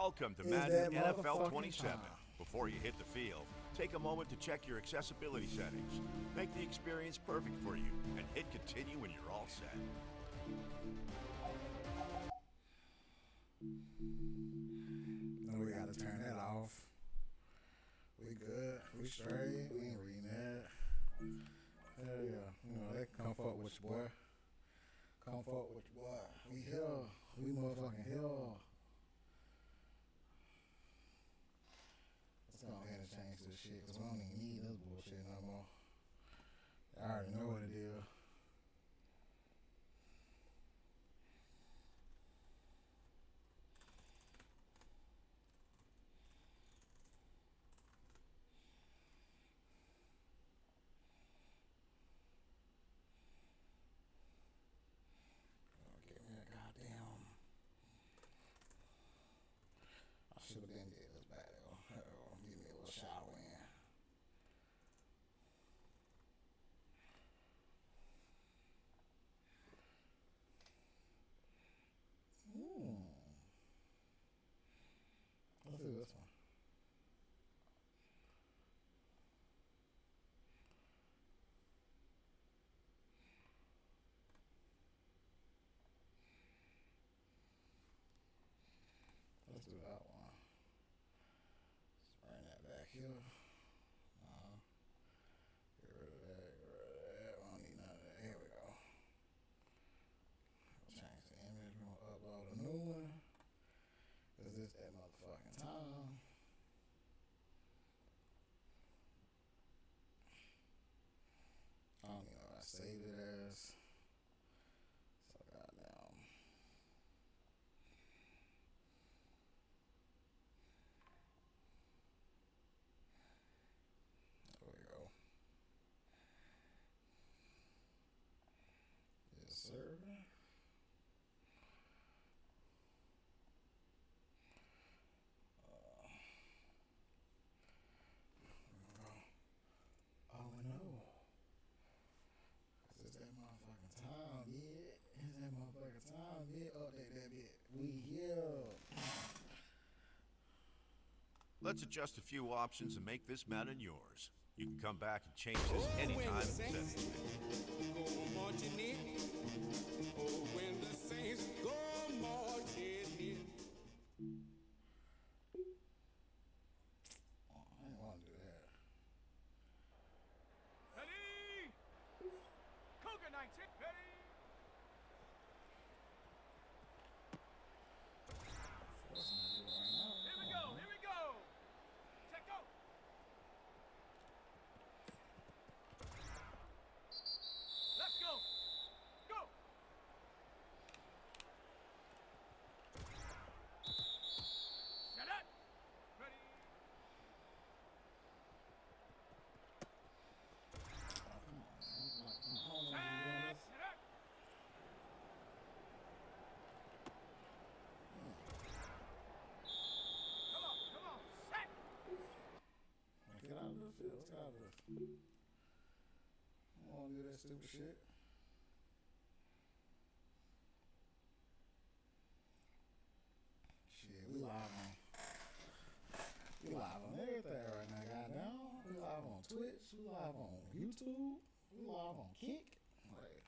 Welcome to Is Madden that NFL motherfucking 27. time. Before you hit the field, take a moment to check your accessibility settings. Make the experience perfect for you and hit continue when you're all set. No, we gotta turn that off. We good. We straight. We ain't reading that. Hell yeah. You know, they come fuck with your boy. Come fuck with your boy. We here. We motherfucking here. Let's go ahead and change this shit, because we don't even need this bullshit no more. I already know what it is. Give me a goddamn. I should have been dead this bad though. Give me a little shower in. Let's do this one. Let's do that one. Let's bring that back here. Get rid of that. Get rid of that. We don't need none of that. Here we go. Change the image. We're gonna upload a new one. Cause this that motherfucking time. I don't even know what I saved it as. So goddamn. There we go. Yes, sir. Oh no. Is that motherfucking time, yeah? Is that motherfucking time, yeah? Update that bit. We here. Let's adjust a few options and make this Madden yours. You can come back and change this anytime in the settings. Go marching in. Oh, when the saints go marching in. Oh, I didn't want to do that. Ready? Coconut 19, ready? Forcing me to do it right now. Here we go, here we go. Check out. Let's go. Go. Set up. Ready. Set. Set up. Come on, set. Get out of this shit. Let's get out of this. I don't want to do that stupid shit. Shit, we live on everything right now, goddamn. We live on Twitch, we live on YouTube, we live on Kick. Like,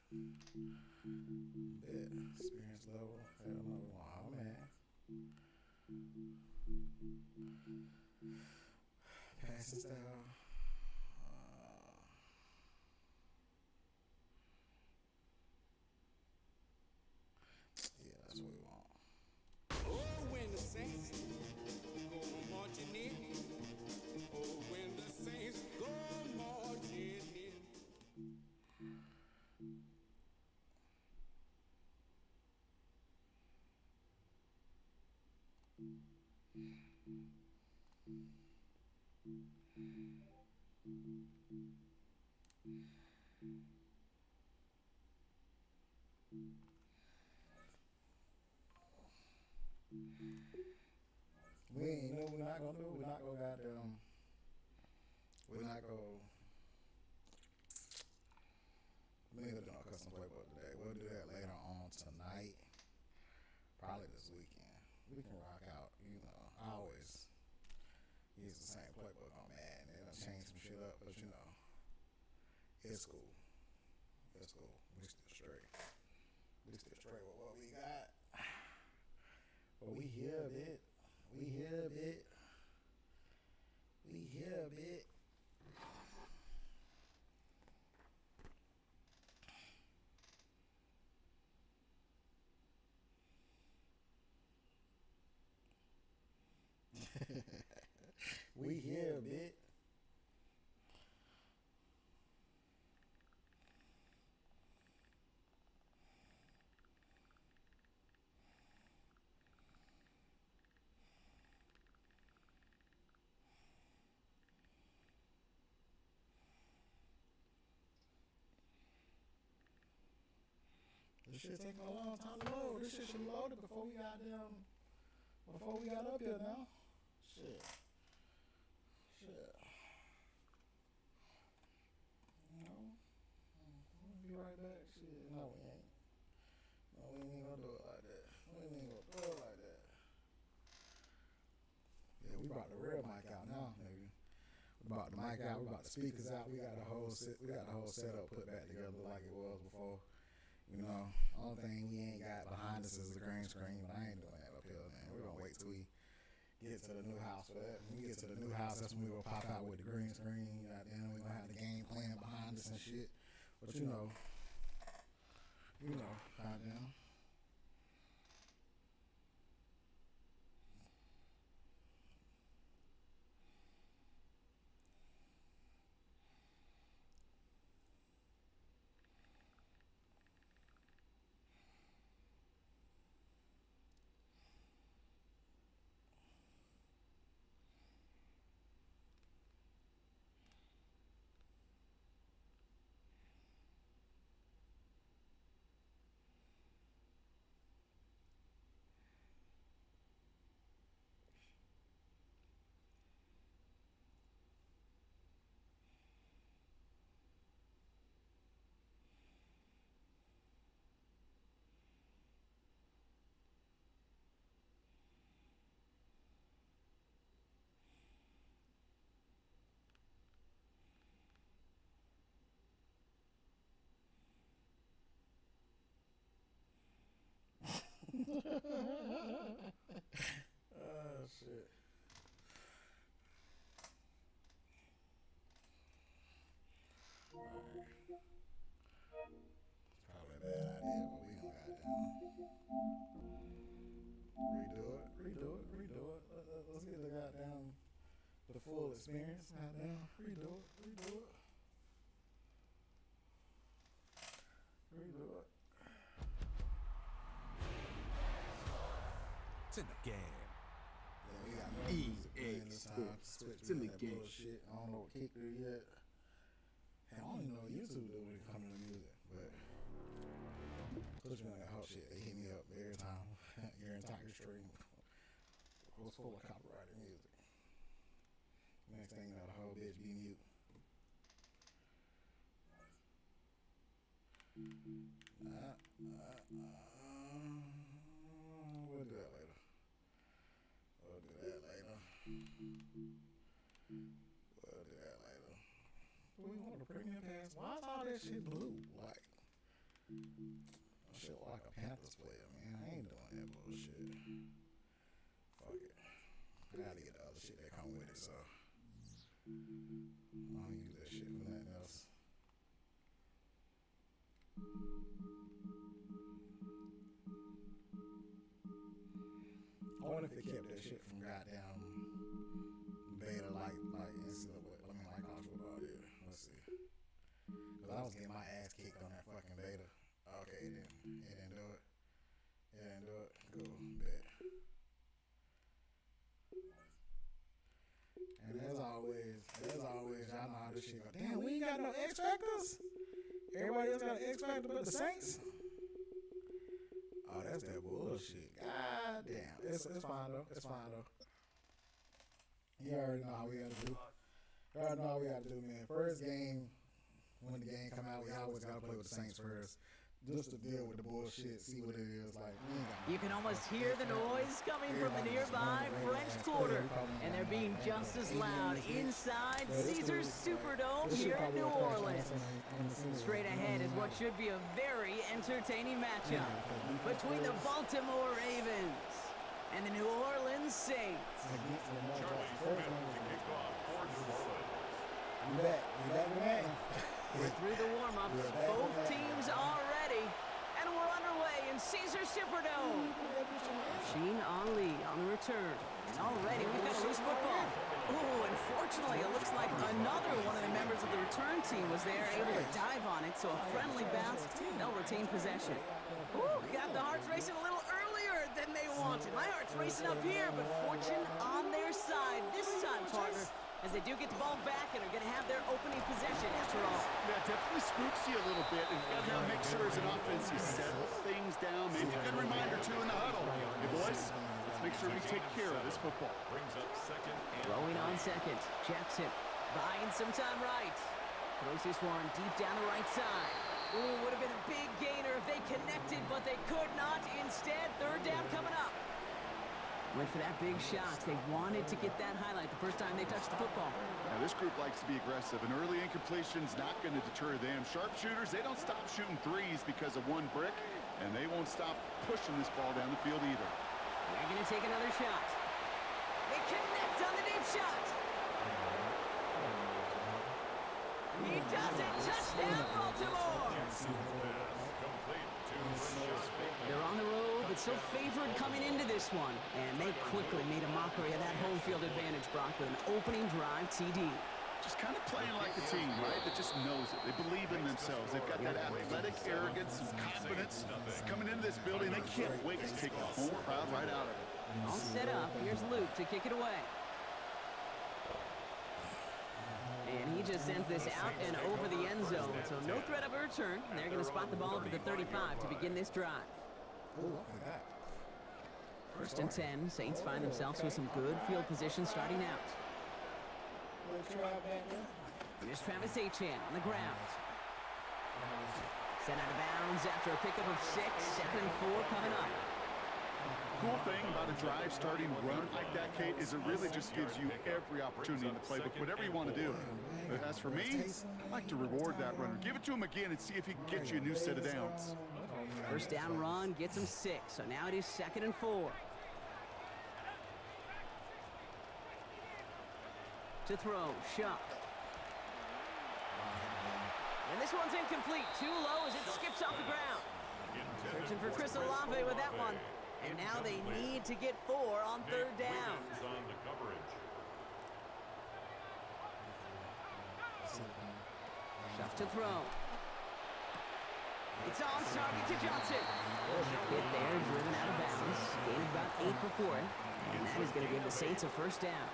bet, experience level, hell no, wow, man. Passing style. Yeah, that's what we want. Oh, when the saints go marching in. Oh, when the saints go marching in. We ain't know we're not gonna do. We're not gonna goddamn. We're not gonna. We ain't gonna do no custom playbook today. We'll do that later on tonight. Probably this weekend. we can rock out. You know, I always use the same playbook on Madden. They done change some shit up, but you know, it's cool. It's cool. We still straight. We still straight with what we got. But we here a bit. We here a bit. We here a bit. We here a bit. This shit taking a long time to load. This shit should have loaded before we got up here now. Shit. You know? We'll be right back. Shit. No, we ain't. No, we ain't gonna do it like that. We ain't gonna do it like that. Yeah, we brought the real mic out now, nigga. We brought the mic out. We brought the speakers out. We got the whole setup put back together like it was before. You know, only thing we ain't got behind us is the green screen, but I ain't doing that up here, man. We're gonna wait till we get to the new house for that. When we get to the new house, that's when we will pop out with the green screen. Goddamn, we gonna have the game playing behind us and shit. But you know, goddamn. Oh shit. Alright. Probably a bad idea, but we gonna goddamn redo it. Let's get the goddamn the full experience. Goddamn, redo it. It's in the game. Yeah, we got no music playing this time. Switch It's in the that game. bullshit. I don't know what kick do yet. Hey, I don't even know what YouTube do when it comes to music, but push me on that whole shit. They hit me up every time. Your entire stream was full of copyrighted music. Next thing you know, the whole bitch be mute. We'll do that later. We want the premium pass. Why is all that shit blue? Like, that shit like a Panthers player, man. I ain't doing that bullshit. Fuck it. I gotta get the other shit that come with it, so I don't use that shit for nothing else. I wonder if they kept that shit from goddamn beta like college football did. Let's see. Cause I was getting my ass kicked on that fucking beta. Okay, it didn't do it. Cool, bet. And as always, y'all know how this shit go. Damn, we ain't got no X Factors? Everybody else got an X Factor but the Saints? Oh, that's that bullshit. God damn. It's fine though. You already know how we gotta do. Man. First game, when the game come out, we always gotta play with the Saints first. just to deal with the bullshit, see what it is like. We ain't got You can almost hear the noise coming from the nearby French Quarter, and they're being just as loud inside Caesars Superdome here in New Orleans. Straight ahead is what should be a very entertaining matchup between the Baltimore Ravens and the New Orleans Saints. You back, man. We're through the warm-ups, both teams are ready, and we're underway in Caesars Superdome. Sheen Ali on the return, and already we've got a loose football. Ooh, unfortunately, it looks like another one of the members of the return team was there, able to dive on it, so a friendly bounce, they'll retain possession. Ooh, got the hearts racing a little earlier than they wanted. My heart's racing up here, but fortune on their side this time, partner, as they do get the ball back and are going to have their opening possession after all. Yeah, definitely spooks you a little bit, and you got to make sure as an offense you settle things down. Maybe a good reminder, too, in the huddle. Hey, boys, let's make sure we take care of this football. Throwing on second, Jackson buying some time right. Throws this one deep down the right side. Ooh, would have been a big gainer if they connected, but they could not. Instead, third down coming up. Went for that big shot. They wanted to get that highlight the first time they touched the football. Now, this group likes to be aggressive, and early incompletion's not going to deter them. Sharpshooters, they don't stop shooting threes because of one brick, and they won't stop pushing this ball down the field either. They're going to take another shot. They connect on the deep shot. He does it. Touchdown, Baltimore. They're on the road, but still favored coming into this one. And they quickly made a mockery of that home field advantage, Brock, with an opening drive TD. Just kind of playing like a team, right? That just knows it. They believe in themselves. They've got that athletic arrogance and confidence. Coming into this building, they can't wait to take the home crowd right out of it. All set up. Here's Luke to kick it away. And he just sends this out and over the end zone. So no threat of a return. They're going to spot the ball at the 35 to begin this drive. First and 10. Saints find themselves with some good field position starting out. Here's Travis Etienne on the ground. Sent out of bounds after a pickup of 6. 2nd and 4 coming up. Cool thing about a drive starting run like that, Kate, is it really just gives you every opportunity in the playbook, whatever you want to do. But as for me, I like to reward that runner. Give it to him again and see if he can get you a new set of downs. First down run gets him 6, so now it is 2nd and 4. To throw, Shuck. And this one's incomplete. Too low as it skips off the ground. Searching for Chris Olave with that one. And now they need to get 4 on 3rd down. Shuck to throw. It's on target to Johnson. Hit there, driven out of bounds. Gain of about 8 before it. And that is going to give the Saints a first down.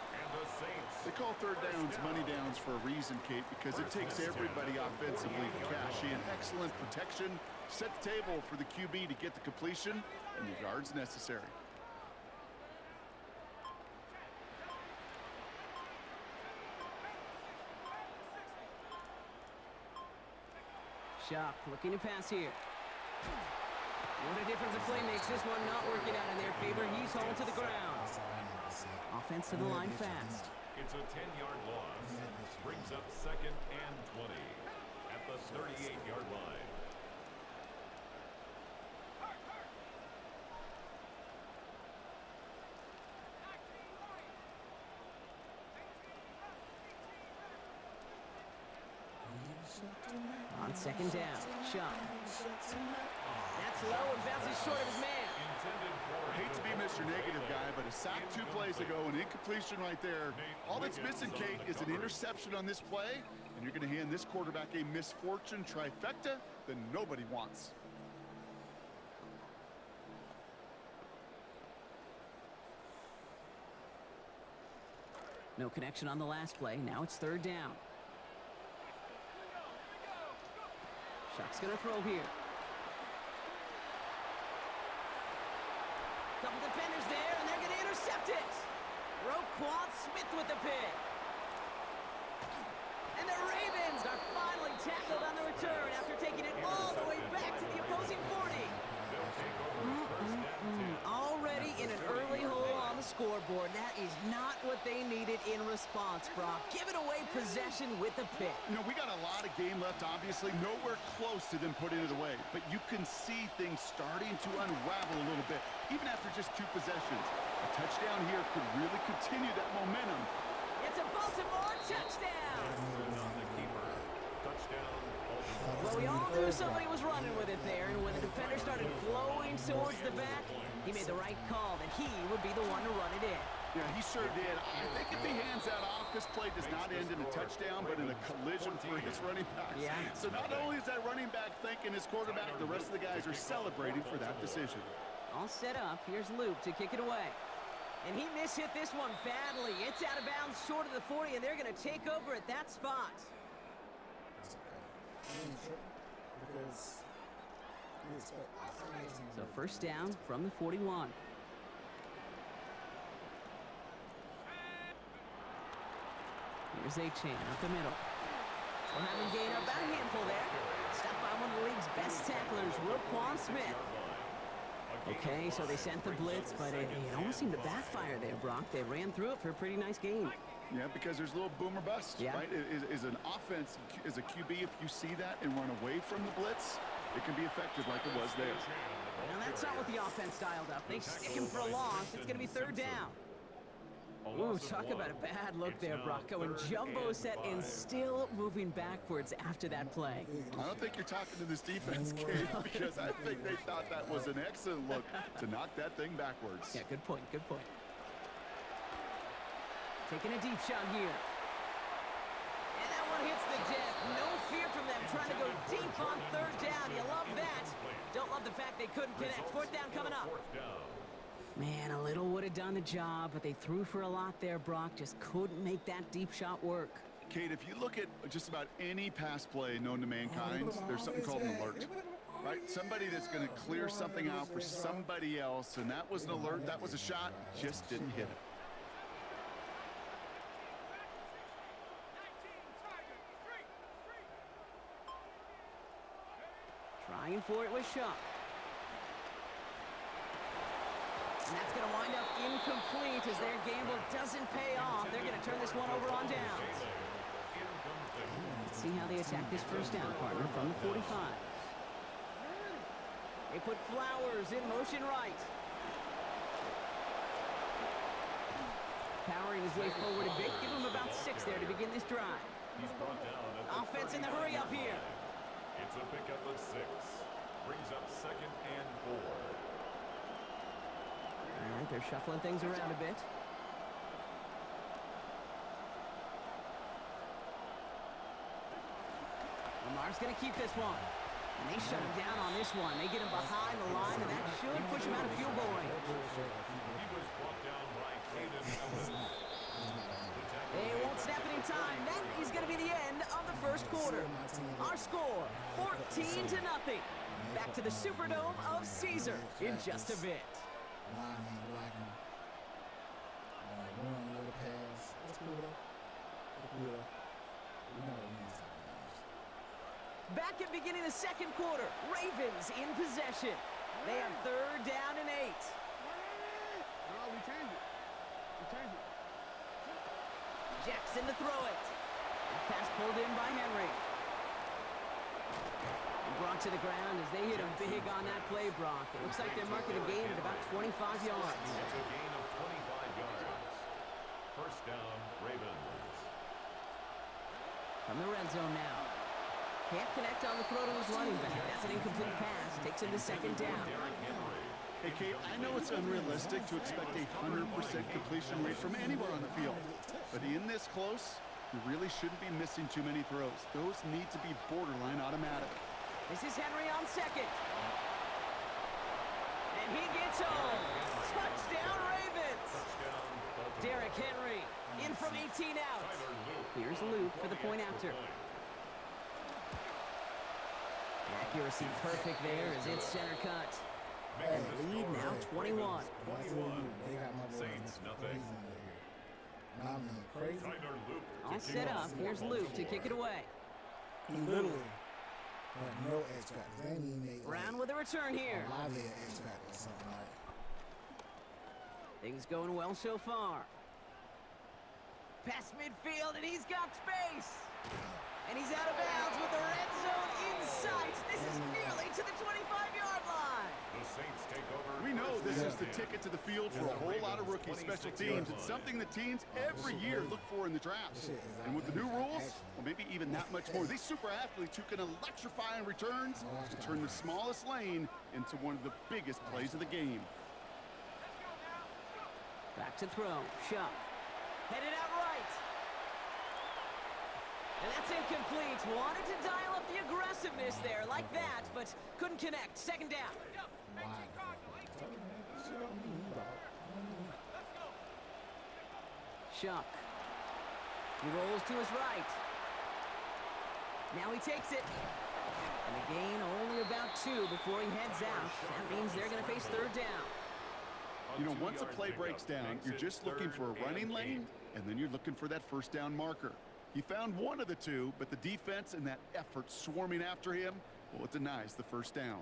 They call third downs money downs for a reason, Kate, because it takes everybody offensively to cash in. Excellent protection, set the table for the QB to get the completion and the yards necessary. Shuck looking to pass here. What a difference a play makes. This one not working out in their favor. He's hauled to the ground. Offense to the line fast. It's a 10-yard loss. Brings up 2nd and 20 at the 38-yard line. On 2nd down, Shuck. That's low and bounces short of his man. I hate to be Mr. Negative guy, but a sack 2 plays ago, an incompletion right there. All that's missing, Kate, is an interception on this play, and you're going to hand this quarterback a misfortune trifecta that nobody wants. No connection on the last play. Now it's 3rd down. Shuck's going to throw here. Couple defenders there, and they're going to intercept it. Roquan Smith with the pick. And the Ravens are finally tackled on the return after taking it all the way back to the opposing scoreboard. That is not what they needed in response, Brock. Giving away possession with the pick. You know, we got a lot of game left, obviously. Nowhere close to them putting it away. But you can see things starting to unravel a little bit, even after just 2 possessions. A touchdown here could really continue that momentum. It's a Baltimore touchdown! On the keeper. Touchdown. Well, we all knew somebody was running with it there, and when the defender started flowing towards the back, he made the right call that he would be the one to run it in. Yeah, he sure did. I think if he hands that off, this play does not end in a touchdown, but in a collision for his running back. Yeah. So not only is that running back thanking his quarterback, the rest of the guys are celebrating for that decision. All set up. Here's Luke to kick it away. And he mishit this one badly. It's out of bounds short of the 40, and they're going to take over at that spot. That's okay. He ain't tripping because we expect this. So first down from the 41. Here's Achan up the middle. We're having gain up about a handful there. Stopped by one of the league's best tacklers, Roquan Smith. Okay, so they sent the blitz, but it almost seemed to backfire there, Brock. They ran through it for a pretty nice gain. Yeah, because there's a little boom or bust, Yeah. right? Is an offense, as a QB, if you see that and run away from the blitz, it can be effective like it was there. Now that's not what the offense dialed up. They stick him for a loss. It's going to be third down. Ooh, talk about a bad look there, Brock. Going jumbo set and still moving backwards after that play. I don't think you're talking to this defense, Kate, because I think they thought that was an excellent look to knock that thing backwards. Yeah, good point, good point. Taking a deep shot here. And that one hits the deck. No fear from them trying to go deep on third down. You love that. Don't love the fact they couldn't connect. Fourth down coming up. Man, a little would have done the job, but they threw for a lot there, Brock. Just couldn't make that deep shot work. Kate, if you look at just about any pass play known to mankind, there's something called an alert, right? Somebody that's going to clear something out for somebody else, and that was an alert, that was a shot, just didn't hit it. Trying for it with Shuck. And that's going to wind up incomplete as their gamble doesn't pay off. They're going to turn this one over on downs. Let's see how they attack this first down, partner, from the 45. They put Flowers in motion right. Powering his way forward a bit. Give him about 6 there to begin this drive. He's brought down at the Offense in the hurry up here. It's a pickup of 6. Brings up 2nd and 4. All right, they're shuffling things around a bit. Lamar's going to keep this one. And they shut him down on this one. They get him behind the line, and that should push him out of field goal range. He was brought down by Caden Ellis. They won't snap it in time. That is going to be the end of the first quarter. Our score, 14-0. Back to the Superdome of Caesar in just a bit. Lineman blocking. Run with a pass. That's cool though. That's cool though. We know what we need something. Back at beginning of the second quarter, Ravens in possession. They have third down and 8. No, we changed it. We changed it. Jackson to throw it. That pass pulled in by Henry. And brought to the ground as they hit him big on that play, Brock. It looks like they're marking a gain at about 25 yards. It's a gain of 25 yards. First down, Ravens. From the red zone now. Can't connect on the throw to his running back. That's an incomplete pass. Takes him to second down. Hey, Kate, I know it's unrealistic to expect a 100% completion rate from anywhere on the field. But in this close, you really shouldn't be missing too many throws. Those need to be borderline automatic. This is Henry on second. And he gets home. Touchdown, Ravens. Derrick Henry in from 18 out. Here's Luke for the point after. Accuracy perfect there as it's center cut. Lead now 21. They got my boy. Saints, nothing. I mean, crazy. All set up. Here's Luke to kick it away. He literally had no X factor. They ain't even made Brown with a return here. a lively X factor or something like. Things going well so far. Past midfield, and he's got space. And he's out of bounds with the red zone in sight. This is nearly to the 25-yard line. The Saints take over. We know this is the ticket to the field for a whole lot of rookie special teams. It's something that teams every year look for in the draft. And with the new rules, well, maybe even that much more. These super athletes who can electrify in returns to turn the smallest lane into one of the biggest plays of the game. Back to throw. Shuck. Headed out right. And that's incomplete. Wanted to dial up the aggressiveness there like that, but couldn't connect. Second down. Shuck. He rolls to his right. Now he takes it. And the gain only about 2 before he heads out. That means they're going to face third down. You know, once a play breaks down, you're just looking for a running lane, and then you're looking for that first down marker. He found one of the two, but the defense and that effort swarming after him, well, it denies the first down.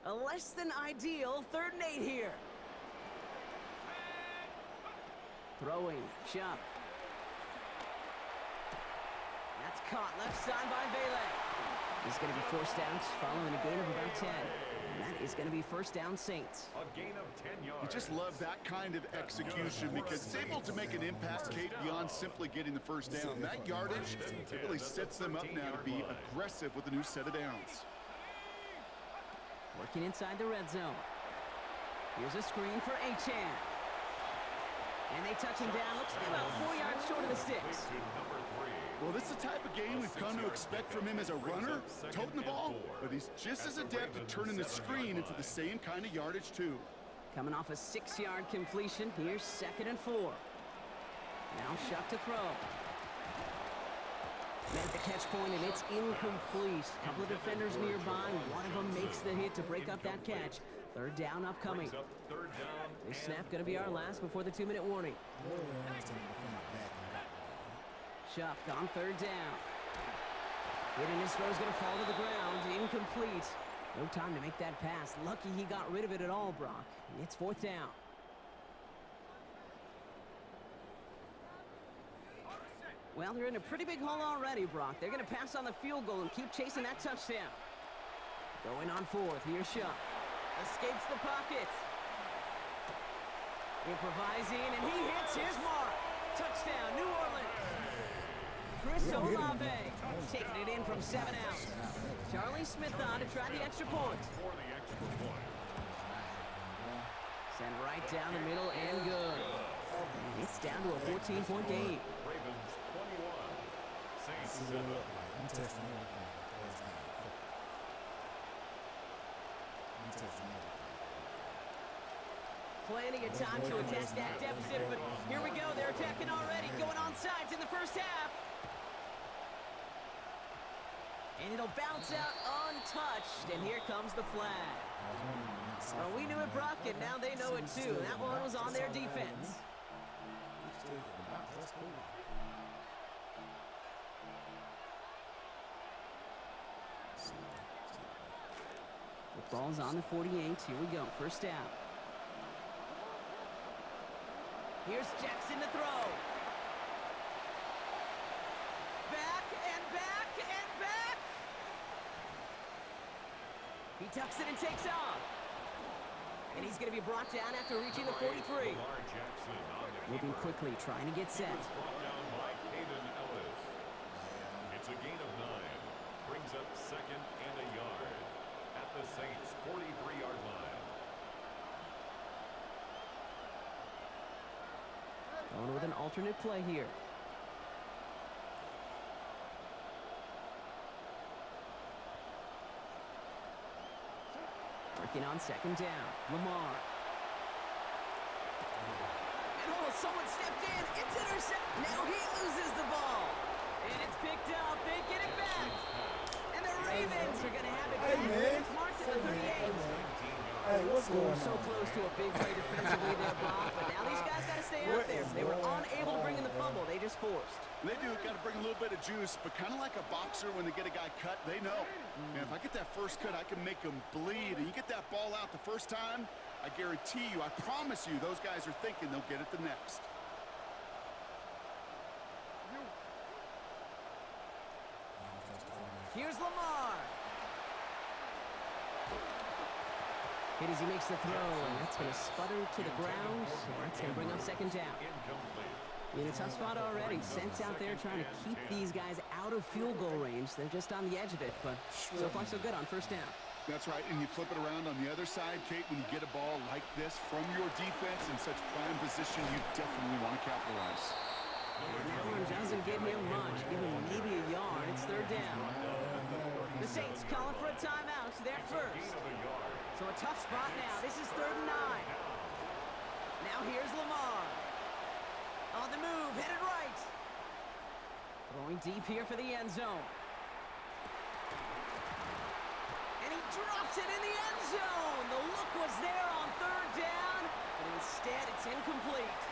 A less than ideal 3rd and 8 here. Throwing. Shuck. That's caught left side by Vele. He's going to be forced out following a gain of about 10. And that is going to be first down Saints. A gain of 10 yards. You just love that kind of execution because it's able to make an impact, Kate, beyond simply getting the first down. That yardage really sets them up now to be aggressive with a new set of downs. Working inside the red zone. Here's a screen for Achan. And they touch him down. Looks to be about 4 yards short of the sticks. Well, this is the type of game we've come to expect from him as a runner, toting the ball, but he's just as adept at turning the screen into the same kind of yardage, too. Coming off a 6-yard completion, here's 2nd and 4. Now Shuck to throw. At the catch point, and it's incomplete. A couple of defenders nearby. One of them makes the hit to break up that catch. Third down upcoming. This snap going to be our last before the 2-minute warning. Shuck on 3rd down. Hitting his throw is going to fall to the ground. Incomplete. No time to make that pass. Lucky he got rid of it at all, Brock. It's 4th down. Well, they're in a pretty big hole already, Brock. They're going to pass on the field goal and keep chasing that touchdown. Going on 4th. Here's Shuck. Escapes the pocket. Improvising, and he hits his mark. Touchdown, New Orleans. Chris Olave taking it in from 7 out. Charlie Smith on to try the extra point. Send right down the middle and good. It's down to a 14-point game. Ravens 21. Saints 7. Plenty of time to attach that deficit, but here we go. They're attacking already, going on sides in the first half. And it'll bounce out untouched, and here comes the flag. Well, we knew it, Brock, and now they know it too. That one was on their defense. The ball's on the 48. Here we go. First down. Here's Jackson to throw. Back and back and back. He tucks it and takes off. And he's going to be brought down after reaching the 43. Moving quickly, trying to get set. It's a gain of 9. Brings up 2nd and a yard at the Saints' 43-yard line. Going with an alternate play here. Working on 2nd down. Lamar. And someone stepped in. It's intercepted. Now he loses the ball. And it's picked up. They get it back. And the Ravens are going to have it. It's marked at the 38. Hey, What's going So on? close to a big play defensively there, Brock, but now these guys got to stay out there. They were unable to bring in the fumble. They just forced. They do got to bring a little bit of juice, but kind of like a boxer when they get a guy cut, they know. Man, if I get that first cut, I can make him bleed. And you get that ball out the first time, I guarantee you, I promise you, those guys are thinking they'll get it the next. Here's Lamar. Hit as he makes the throw, and that's going to sputter to the ground. So that's going to bring up second down. In a tough spot already. Sent out there trying to keep these guys out of field goal range. They're just on the edge of it, but so far so good on first down. That's right, and you flip it around on the other side, Kate, when you get a ball like this from your defense in such prime position, you definitely want to capitalize. And that one doesn't give him much. Give him maybe a yard. It's third down. The Saints calling for a timeout. They're first. So a tough spot now. This is 3rd and 9. Now here's Lamar. On the move, headed right. Throwing deep here for the end zone. And he drops it in the end zone. The look was there on 3rd down, but instead it's incomplete.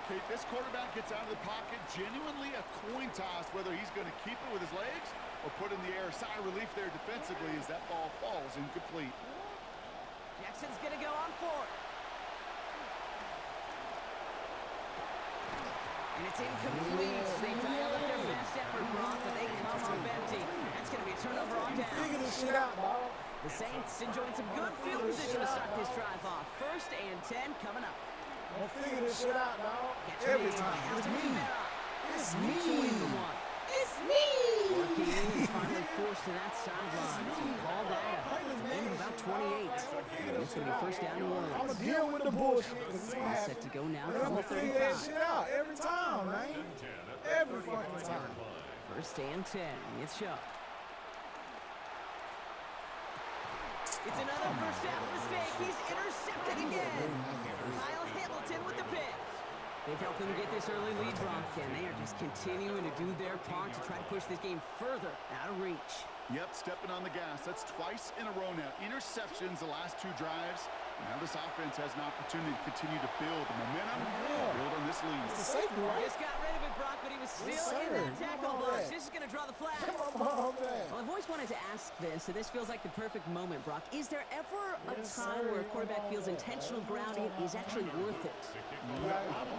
Kate, this quarterback gets out of the pocket, genuinely a coin toss, whether he's going to keep it with his legs or put in the air. Sigh of relief there defensively as that ball falls incomplete. Jackson's going to go on 4th. And it's incomplete. They dial up their best effort, Brock, but they come up empty. That's going to be a turnover on down. Figure this shit out, dog. The Saints enjoying some good field position to start this drive off. 1st and 10 coming up. Don't figure this shit out, dog. Catch Every made time. by It's Alvin me. Kamara. It's Makes away from me. one. It's me. Working in, finally forced to that sideline. So call that a gain of about 28. And it's going to be first down New I'ma Orleans. deal with the bullshit. 'Cause it's gonna All happen. set to go now And from I'ma the figure that 35. shit out every time, man. Every fucking time. 1st and 10. It's Chubb. It's another first half mistake. He's intercepted again. Kyle Hamilton with the pick. They've helped them get this early lead, Brock, and they are just continuing to do their part to try to push this game further out of reach. Yep, stepping on the gas. That's twice in a row now. Interceptions the last 2 drives. Now this offense has an opportunity to continue to build the momentum, build on this lead. It's a safety, right? Just got rid of it, Brock, but he was still Yes, in sir. that tackle Come on box. back. This is going to draw the flag. Come on back. Well, I've always wanted to ask this, and this feels like the perfect moment, Brock. Is there ever a Yes, time sir. where a quarterback feels intentional grounding is actually worth it? I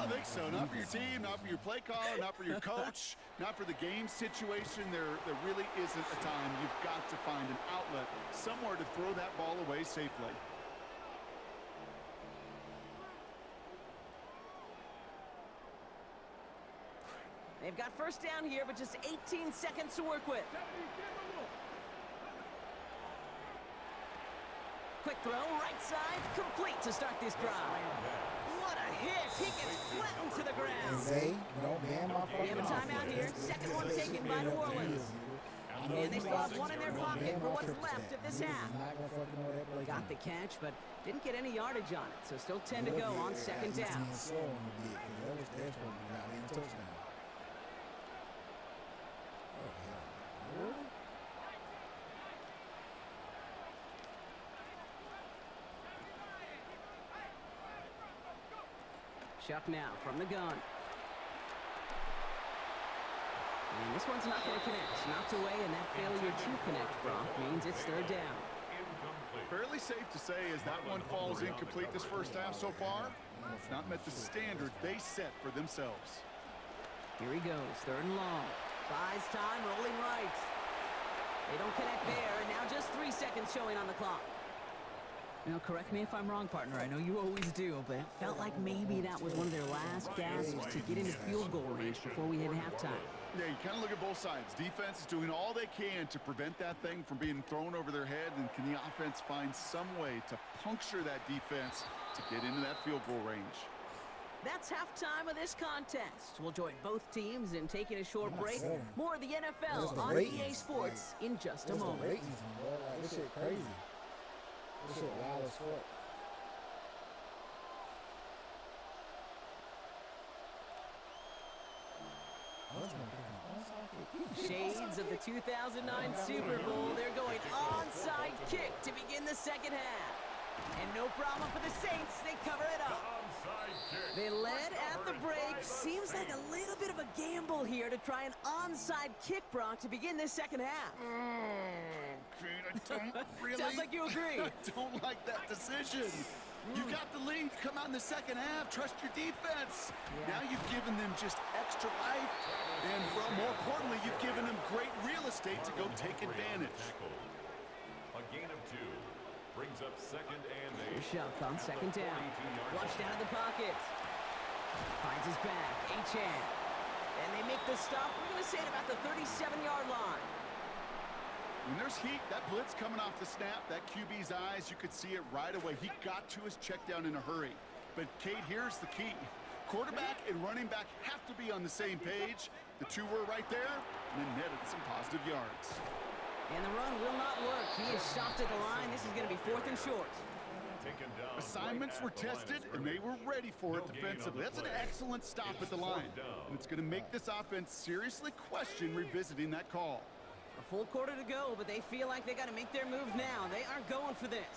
don't think so. Not for your team, not for your play caller, not for your coach, not for the game situation. There really isn't a time. You've got to find an outlet, somewhere to throw that ball away safely. They've got first down here, but just 18 seconds to work with. Quick throw, right side, complete to start this drive. What a hit! He gets flattened to the ground. Zay, don't ban my We have fucking a timeout here. Second one taken by New Orleans. And they still have one in their pocket for what's left of this half. Got the catch, but didn't get any yardage on it. So still 10 to go on second down. Chuck now from the gun. And this one's not going to connect. Knocked away, and that failure to connect, Brock, means it's third down. Fairly safe to say as that one falls incomplete this first half so far, it's not met the standard they set for themselves. Here he goes, third and long. Buys time, rolling right. They don't connect there, and now just 3 seconds showing on the clock. Now, correct me if I'm wrong, partner. I know you always do, but it felt like maybe that was one of their last gasps to get into field goal range before we hit halftime. Yeah, you kind of look at both sides. Defense is doing all they can to prevent that thing from being thrown over their head, and can the offense find some way to puncture that defense to get into that field goal range? That's halftime of this contest. We'll join both teams in taking a short break. More of the NFL on EA Sports in just a moment. This shit crazy. This shit wild as fuck. Shades of the 2009 Super Bowl. They're going onside kick to begin the second half. And no problem for the Saints. They cover it up. Onside kick. They led at the break. Seems like a little bit of a gamble here to try an onside kick, Brock, to begin this second half. Okay, I don't really. Sounds like you agree. I don't like that decision. You got the lead. Come out in the second half. Trust your defense. Yeah. Now you've given them just extra life. And, well, more importantly, you've given them great real estate to go take advantage. A gain of 2 brings up second and Here's 8. Shotgun, second down. Flushed out of the pocket. Finds his back. Achan. And they make the stop. We're going to say at about the 37-yard line. When there's heat, that blitz coming off the snap, that QB's eyes, you could see it right away. He got to his check down in a hurry. But, Kate, here's the key. Quarterback and running back have to be on the same page. The two were right there, and then netted some positive yards. And the run will not work. He is stopped at the line. This is going to be 4th and short. Taken down Assignments right were at the line of tested, and they were ready for it No gain on defensively. the That's an play. excellent stop at the line. And it's going to make this offense seriously question revisiting that call. A full quarter to go, but they feel like they got to make their move now. They aren't going for this.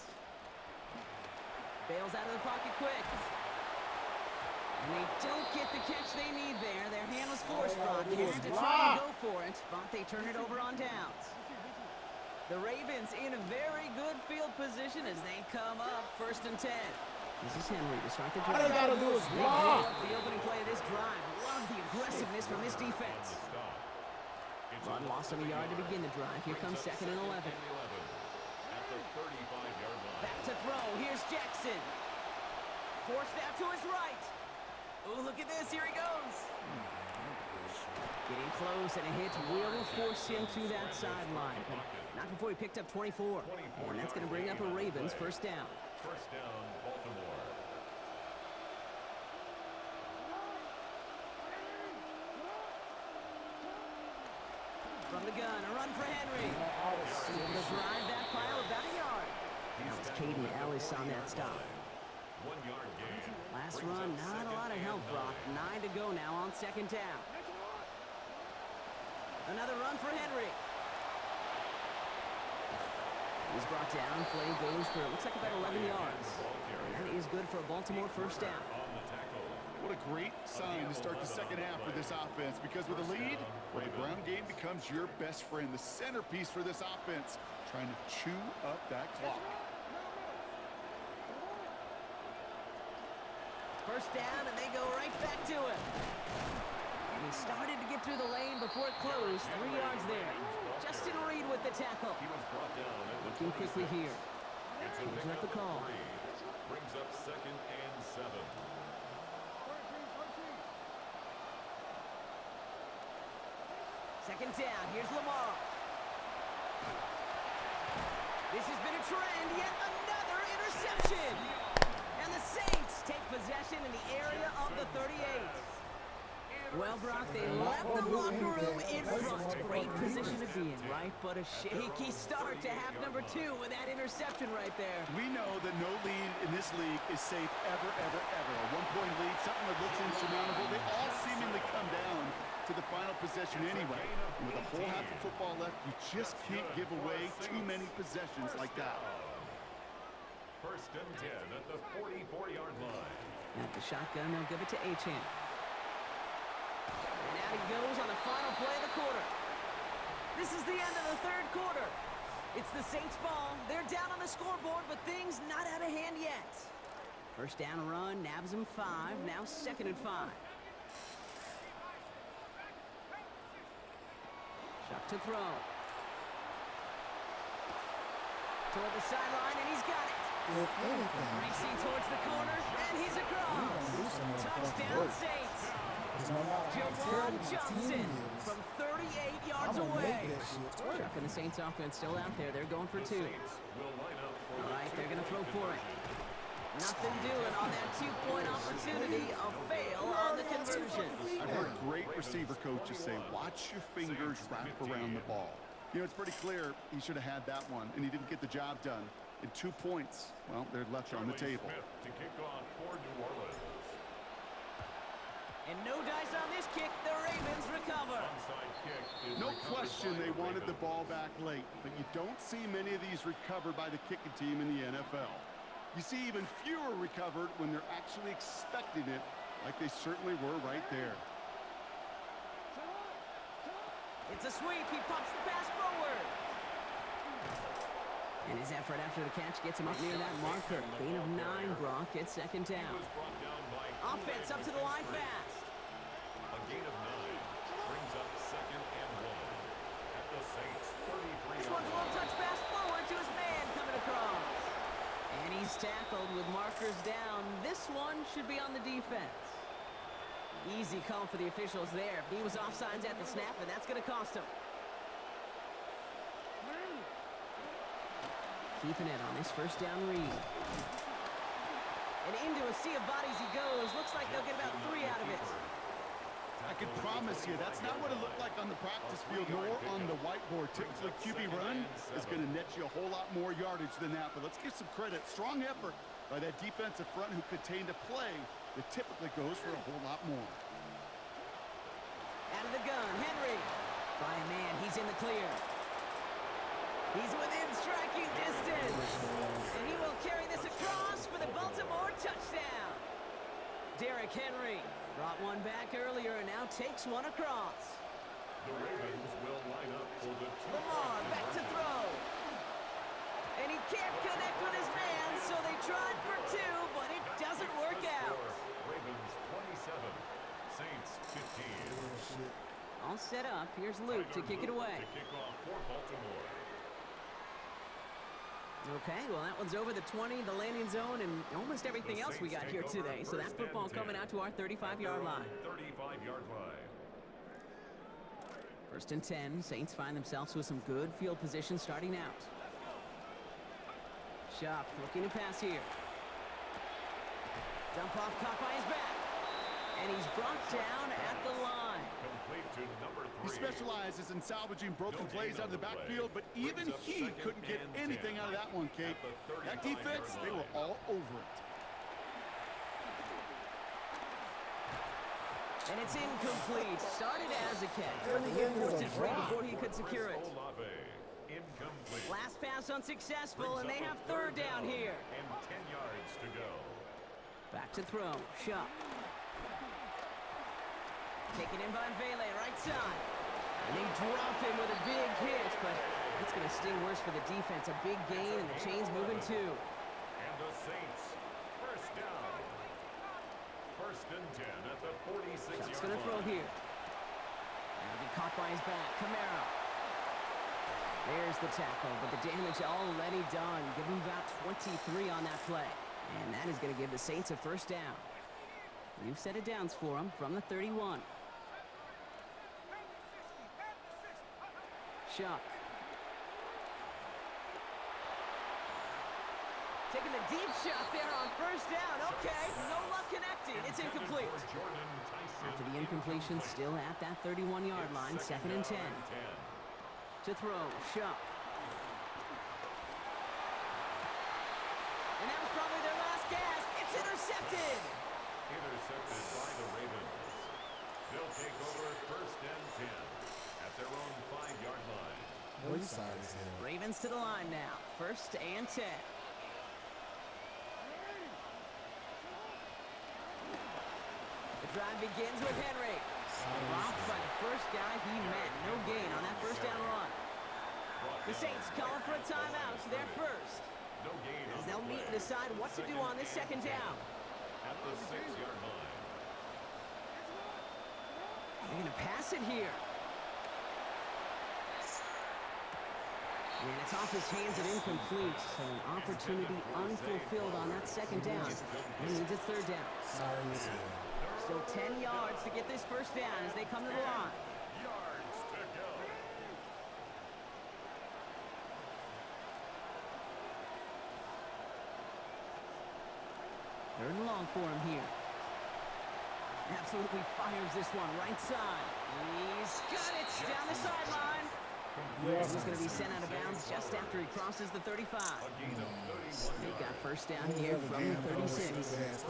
Bails out of the pocket quick. And they don't get the catch they need there. Their hand was forced, Brock. They had to try and go for it, but they turn it over on downs. The Ravens in a very good field position as they come up 1st and 10. This is Henry to start the drive. All they gotta do is They block. give up the opening play of this drive. Love the aggressiveness from this defense. Run loss of a yard to begin the drive. Here comes 2nd and 11. At the 35-yard line. Back to throw. Here's Jackson. Forced out to his right. Oh, look at this. Here he goes. Getting close, and a hit will force him to that sideline. But not before he picked up 24. And that's going to bring up a Ravens 1st down. 1st down, Baltimore. From the gun, a run for Henry. Able to drive that pile about a yard. That was Caden Ellis on that stop. 1-yard gain. Last Brings run, up not a second lot of help, and Brock. 9 to go now on 2nd down. Another run for Henry. He's brought down. Play goes for, it looks like about 11 yards. That is good for a Baltimore 1st down. On the tackle. What a great sign to start the second half for this offense, because with a lead, well, the ground game becomes your best friend, the centerpiece for this offense, trying to chew up that clock. 1st down, and they go right back to him. And he started to get through the lane before it closed. 3 yards there. Justin Reed with the tackle. He was brought down at the Looking quickly here. It's a Changing up the call. 3. Brings up 2nd and 7. Second down, here's Lamar. This has been a trend, yet another interception. And the Saints take possession in the area of the 38. Well, Brock, they left the locker room in front. Great position to be in, right? But a shaky start to half number 2 with that interception right there. We know that no lead in this league is safe ever, ever, ever. A 1-point lead, something that looks insurmountable. They all seemingly come down to the final possession anyway. And with a whole half of football left, you just can't give away too many possessions like that. 1st and 10 at the 44-yard line. At the shotgun, they'll give it to Achan. And out he goes on the final play of the quarter. This is the end of the 3rd quarter. It's the Saints ball. They're down on the scoreboard, but things not out of hand yet. 1st down run, nabs him 5, now 2nd and 5. Shot to throw. Toward the sideline, and he's got it. If anything, Racing towards the corner, and he's across. Touchdown Saints. Jawan Johnson from 38 yards away. Chuck and the Saints offense still out there. They're going for 2. Will line up for All right, they're going to throw for it. Nothing doing on that 2-point opportunity. A fail on the conversion. I've heard great receiver coaches say, watch your fingers wrap around the ball. You know, it's pretty clear he should have had that one, and he didn't get the job done. And 2 points, well, they're left on the table. Smith to kick off for New Orleans. And no dice on this kick. The Ravens recover. Onside kick is No recovered question by they wanted the Ravens. ball back late, but you don't see many of these recovered by the kicking team in the NFL. You see even fewer recovered when they're actually expecting it, like they certainly were right there. It's a sweep. He pops the pass forward. And his effort after the catch gets him up near that marker. Gain of 9, Brock. It's second down. Was brought down by Offense up to the line fast. A gain of 9 brings up second and 1 at the Saints 33. This one's a little touch pass forward to his man coming across. And he's tackled with markers down. This one should be on the defense. Easy call for the officials there. He was offsides at the snap, and that's going to cost him. Keeping it on this first down read. And into a sea of bodies he goes. Looks like they'll get about 3 out of it. I can promise you that's not what it looked like on the practice field nor on the whiteboard. Typically, QB run is going to net you a whole lot more yardage than that. But let's give some credit. Strong effort by that defensive front who contained a play that typically goes for a whole lot more. Out of the gun, Henry. By a man, he's in the clear. He's within striking distance. And he will carry this across for the Baltimore touchdown. Derrick Henry brought one back earlier and now takes one across. The Ravens will line up for the Lamar back to throw. And he can't connect with his man, so they tried for 2, but it doesn't work out. Ravens 27, Saints 15. All set up. Here's Luke to kick it away. To kick off for Baltimore. Okay, well, that one's over the 20, the landing zone, and almost everything else we got here today. So that football coming out to our 35-yard line. 35-yard line. First and 10, Saints find themselves with some good field position starting out. Shuck looking to pass here. Dump off caught by his back. And he's brought down at the line. Complete to number 3. He specializes in salvaging broken plays out of the backfield, but even he couldn't get anything out of that one, Kate. That defense, they were all over it. And it's incomplete. Started as a catch, but they forced it free before he could secure it. Olave, incomplete. Last pass unsuccessful, and they have third down here. And 10 yards to go. Back to throw. Shuck. Taken in by Vele, right side. And they drop him with a big hit, but that's going to sting worse for the defense. A big gain, and the chain's moving too. And the Saints, first down. First and 10 at the 46-yard line. Shuck's going to throw here. And he'll be caught by his back. Camara. There's the tackle, but the damage already done. Give him about 23 on that play. And that is going to give the Saints a first down. We've set it downs for them from the 31. Shuck. Taking the deep shot there on first down. Okay, no luck connecting. It's incomplete. After the incompletion, still at that 31-yard line, second and 10. To throw, Shuck. And that was probably their last gasp. It's intercepted. Intercepted by the Ravens. They'll take over first and 10 at their own 5-yard line. What side is it? Ravens to the line now. First and 10. The drive begins with Henry. Dropped by the first guy he met. No gain on that first down run. The Saints calling for a timeout. They're first. No gain As on they'll the meet play. and decide what to do on this second down. At the 6-yard line. They're going to pass it here. And it's off his hands and incomplete. So an opportunity unfulfilled on that second down. That means it's third down. Sorry, it's here. Still 10 yards to get this first down as they come to the line. Yards to go. Third and long for him here. Absolutely fires this one right side. He's got it down the sideline. He's going to be sent out of bounds just after he crosses the 35. They've got first down here from the 36.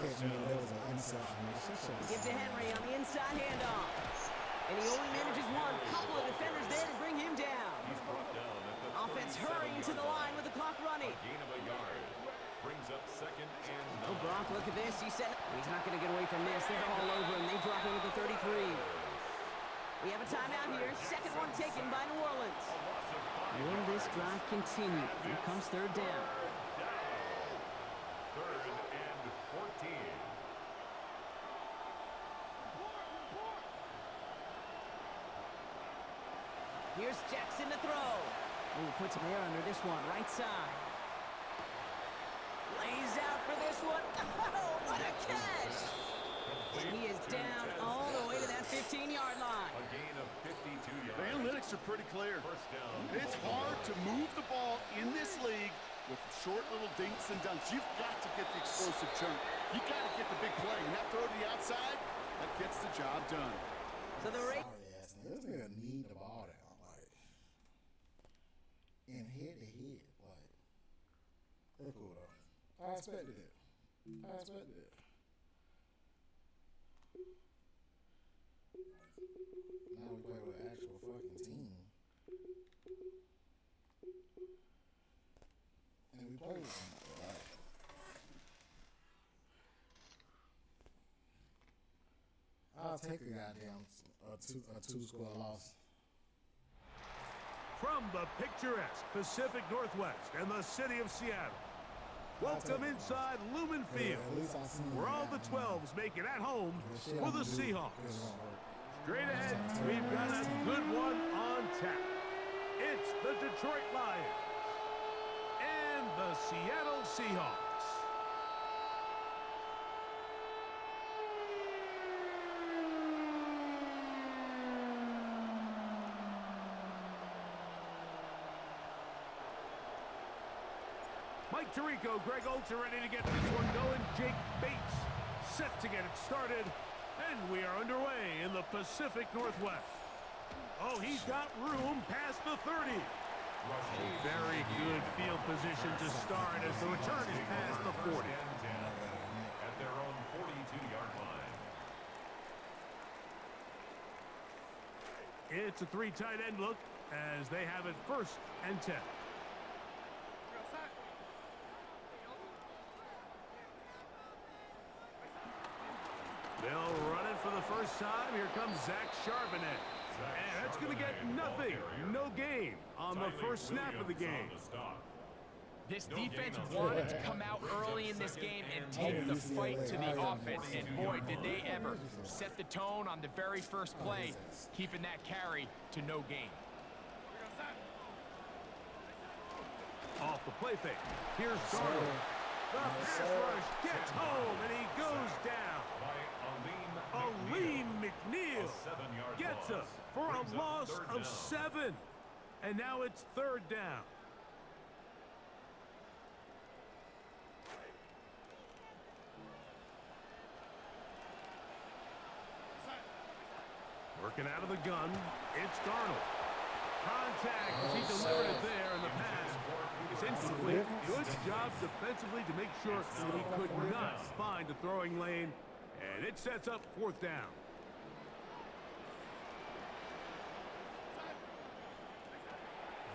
Give to Henry on the inside handoff. And he only manages one. Couple of defenders there to bring him down. Offense hurrying to the line with the clock running. Gain of a yard. Brings up second and Oh, Brock, look at this. He's not going to get away from this. They're all over him. They drop him at the 33. We have a timeout here. Second one taken by New Orleans. Will this drive continue? Here comes third down. third and 14. Here's Jackson to throw. Ooh, puts some air under this one. Right side. Lays out for this one. Oh, what a catch! He is down all the way to that 15-yard line. A gain of 52 yards. The analytics are pretty clear. First down. It's hard to move the ball in this league with short little dinks and dunks. You've got to get the explosive chunk. You got to get the big play. And that throw to the outside, that gets the job done. So the rate. Sorry ass nigga. This nigga need the ball down, like, and head to head, like. They're cool though. I expected it. Now we play with an actual fucking team. And we play with them. Right. I'll take a goddamn two-score loss. From the picturesque Pacific Northwest and the city of Seattle, welcome inside Lumen Field, where all the 12s make it at home for the Seahawks. Straight ahead, we've got a good one on tap. It's the Detroit Lions and the Seattle Seahawks. Mike Tirico, Greg Oltz are ready to get this one going. Jake Bates set to get it started. And we are underway in the Pacific Northwest. Oh, he's got room past the 30. A very good field position to start as the return is past the 40. At their own 42-yard line. It's a three tight end look as they have it first and 10. They'll run it for the first time. Here comes Zach Charbonnet. And that's going to get nothing. No gain on the first snap of the game. This defense wanted to come out early in this game and take the fight to the offense. And boy, did they ever set the tone on the very first play, keeping that carry to no gain. Off the play fake. Here's Darnold. The pass rush gets home, and he goes down. Aleem McNeil gets us for a loss of 7. And now it's third down. Working out of the gun, it's Darnold. Contact as he delivered it there, and the pass is incomplete. Good job defensively to make sure he could not find the throwing lane, and it sets up fourth down.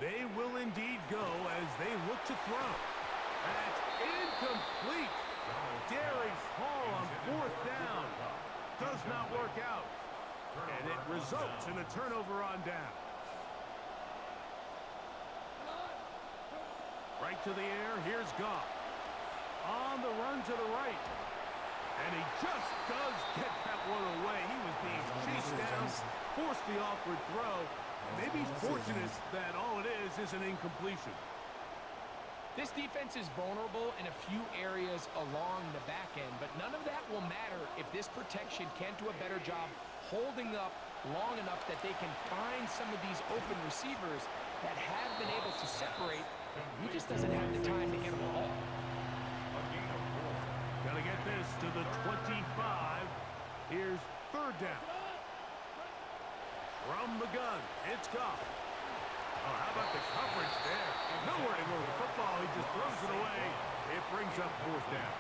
They will indeed go as they look to throw. That's incomplete. Darius Hall on fourth down. Does not work out. And it results in a turnover on down. Right to the air, here's Goff. On the run to the right. And he just does get that one away. He was being chased down, forced the awkward throw. Maybe he's fortunate that all it is an incompletion. This defense is vulnerable in a few areas along the back end, but none of that will matter if this protection can't do a better job holding up long enough that they can find some of these open receivers that have been able to separate. He just doesn't have the time to get them all. Gotta get this to the 25. Here's third down. From the gun, it's Goff. the coverage there. Nowhere to go with the football. He just throws it away. It brings up fourth down.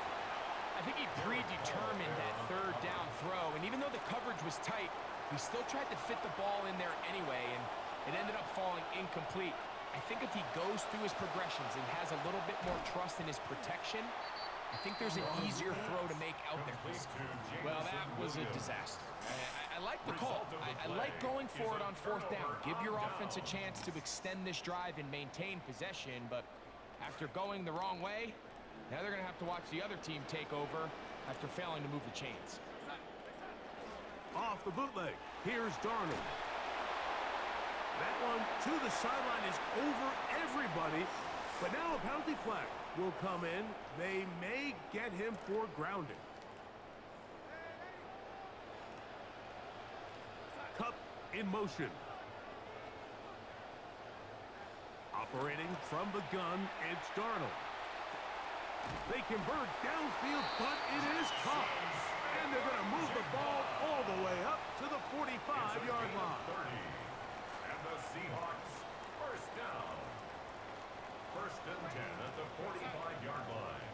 I think he predetermined that third down throw, and even though the coverage was tight, he still tried to fit the ball in there anyway, and it ended up falling incomplete. I think if he goes through his progressions and has a little bit more trust in his protection, I think there's an easier throw to make out there. Well, that was a disaster. I like the call. I like going for it on fourth down. Give your offense a chance to extend this drive and maintain possession, but after going the wrong way, now they're going to have to watch the other team take over after failing to move the chains. Off the bootleg. Here's Darnold. That one to the sideline is over everybody, but now a penalty flag will come in. They may get him for grounding. Cup in motion. Operating from the gun, it's Darnold. They convert downfield, but it is caught. And they're going to move the ball all the way up to the 45-yard line. And the Seahawks first down. First and 10 at the 45-yard line.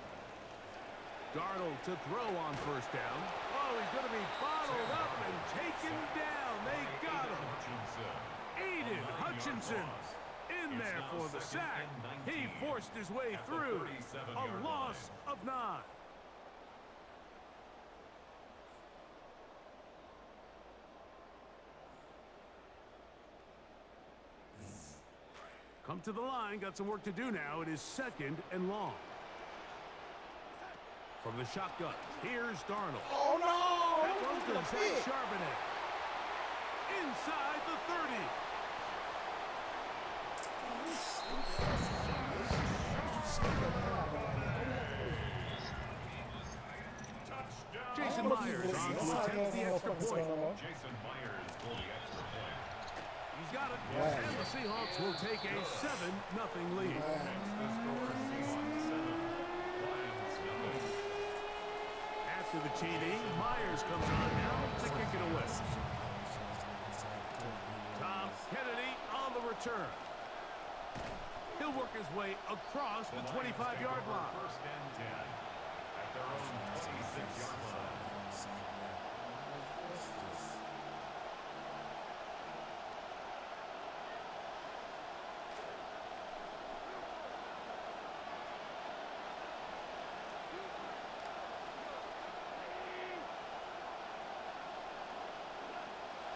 Darnold to throw on first down. Oh, he's going to be bottled up and taken down. They got him. Aiden Hutchinson in there for the sack. He forced his way through. A loss of 9. Come to the line. Got some work to do now. It is second and long. From the shotgun, here's Darnold. Oh, no! That one's going to take Charbonnet. Inside the 30. Jason Myers on to attempt the extra point. Jason Myers for the extra point. He's got it. And the Seahawks will take a 7-0 lead. The score, Seahawks 7, Lions 0. After the TD, Myers comes on now to kick it away. Tom Kennedy on the return. He'll work his way across the 25-yard line. First and 10 at their own 26-yard line.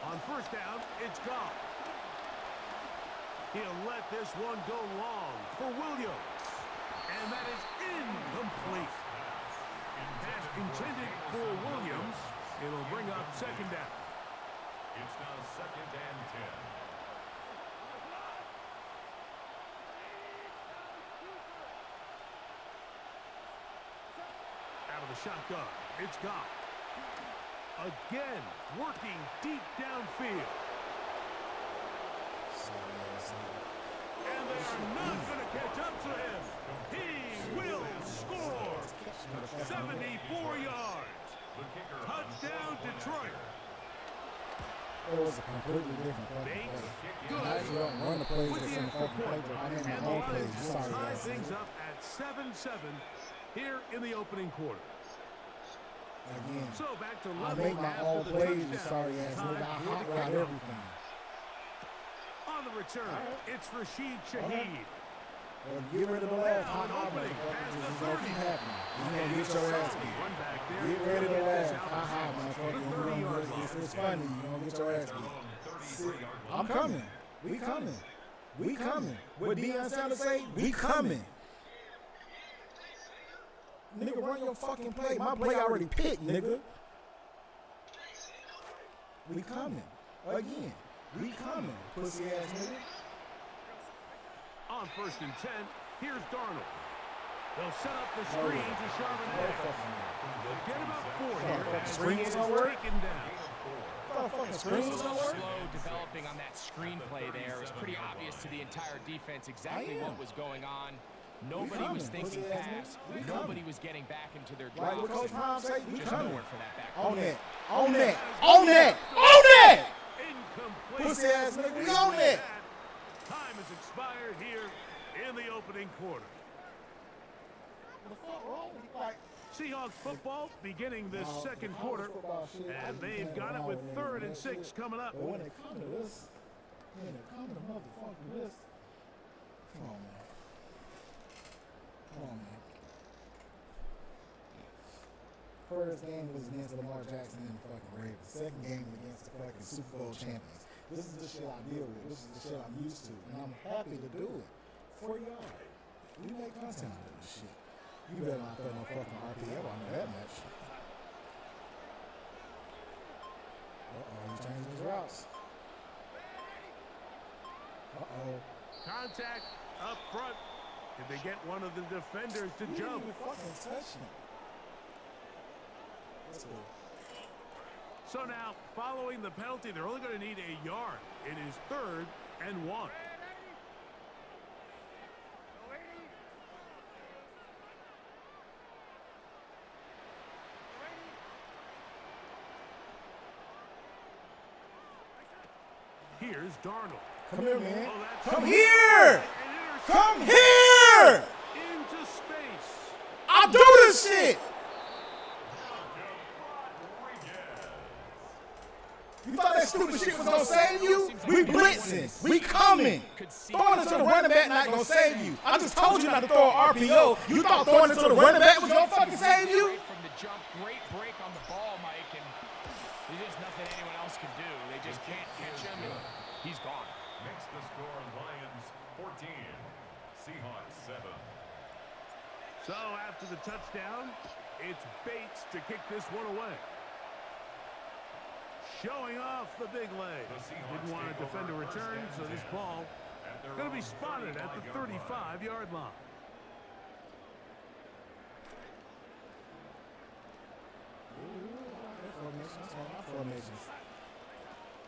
On first down, it's Goff. He'll let this one go long for Williams. And that is incomplete. Pass intended for Williams. It'll bring up second down. It's now second and 10. Out of the shotgun, it's Goff. Again, working deep downfield. And they are not going to catch up to him. He will score. 74 yards. Touchdown, Detroit. It was a completely different fucking Bates, play. good. I actually don't run the plays With that's the in the extra fucking point. playbook. I mean, And my the own plays. Lions Sorry, tie guys. things up at 7-7 here in the opening quarter. Again, So back to I level make my after own the plays, you touchdown. sorry ass Time nigga. I for hot the rod kickoff. everything. On the return, it's Rashid Shaheed. Well, get rid of the laugh. Now an Ha-ha, opening motherfucker. past the This is gonna 30. keep happening. You gonna And get it's a your ass solid beat. run back there. Get rid of the Get this laugh. out Ha-ha, of motherfucker. the You 30-yard know, line. it's funny. You gonna get your ass beat. I'm coming. We coming. We coming. What Deion Sanders say? We coming. Nigga, run your fucking play. My play already picked, nigga. We coming. Again. We coming. Pussy ass nigga. On first and 10, here's Darnold. They'll set up the screen to Charbonnet. They'll get about 4 here. Motherfucking as screen he ain't is gonna work? taken down. Motherfucking A screen little don't work. slow developing on that screenplay there. It was pretty obvious to the entire defense exactly what was going on. Nobody was coming. thinking Pussy ass pass. nigga. We Nobody coming. was getting back into their Like what Coach drops. Prime say, we Just coming. nowhere for that back. On that. On that. On that. On that. Incomplete. Pussy ass nigga, we on that. Time has expired here in the opening quarter. Seahawks football beginning this second quarter, and they've got it with 3rd and 6 coming up. But when it comes to this, motherfucking this, come on, man. Come on, man. First game was against Lamar Jackson and the fucking Ravens. Second game was against the fucking Super Bowl champions. This is the shit I deal with. This is the shit I'm used to, and I'm happy to do it for y'all. We make content out of this shit. You better not throw no fucking RPO on that much. He's changing his routes. Contact up front. Did they get one of the defenders to jump? He didn't even fucking touch him. That's good. So now, following the penalty, they're only going to need a yard. It is 3rd and 1. Here's Darnold. Come here, man. Oh, Come here! Come here! Into space. I do this shit! You thought that stupid shit was gonna save you? We blitzing. We coming. Throwing it to the running back not gonna save you. I just told you not to throw an RPO. You thought throwing it to the running back was gonna fucking save you? From the jump, great break on the ball, Mike, and there's just nothing anyone else can do. They just can't catch him, and he's gone. Makes the score Lions 14, Seahawks 7. So after the touchdown, it's Bates to kick this one away. Showing off the big leg. Didn't want to defend a return, so this ball going to be spotted at the 35-yard line.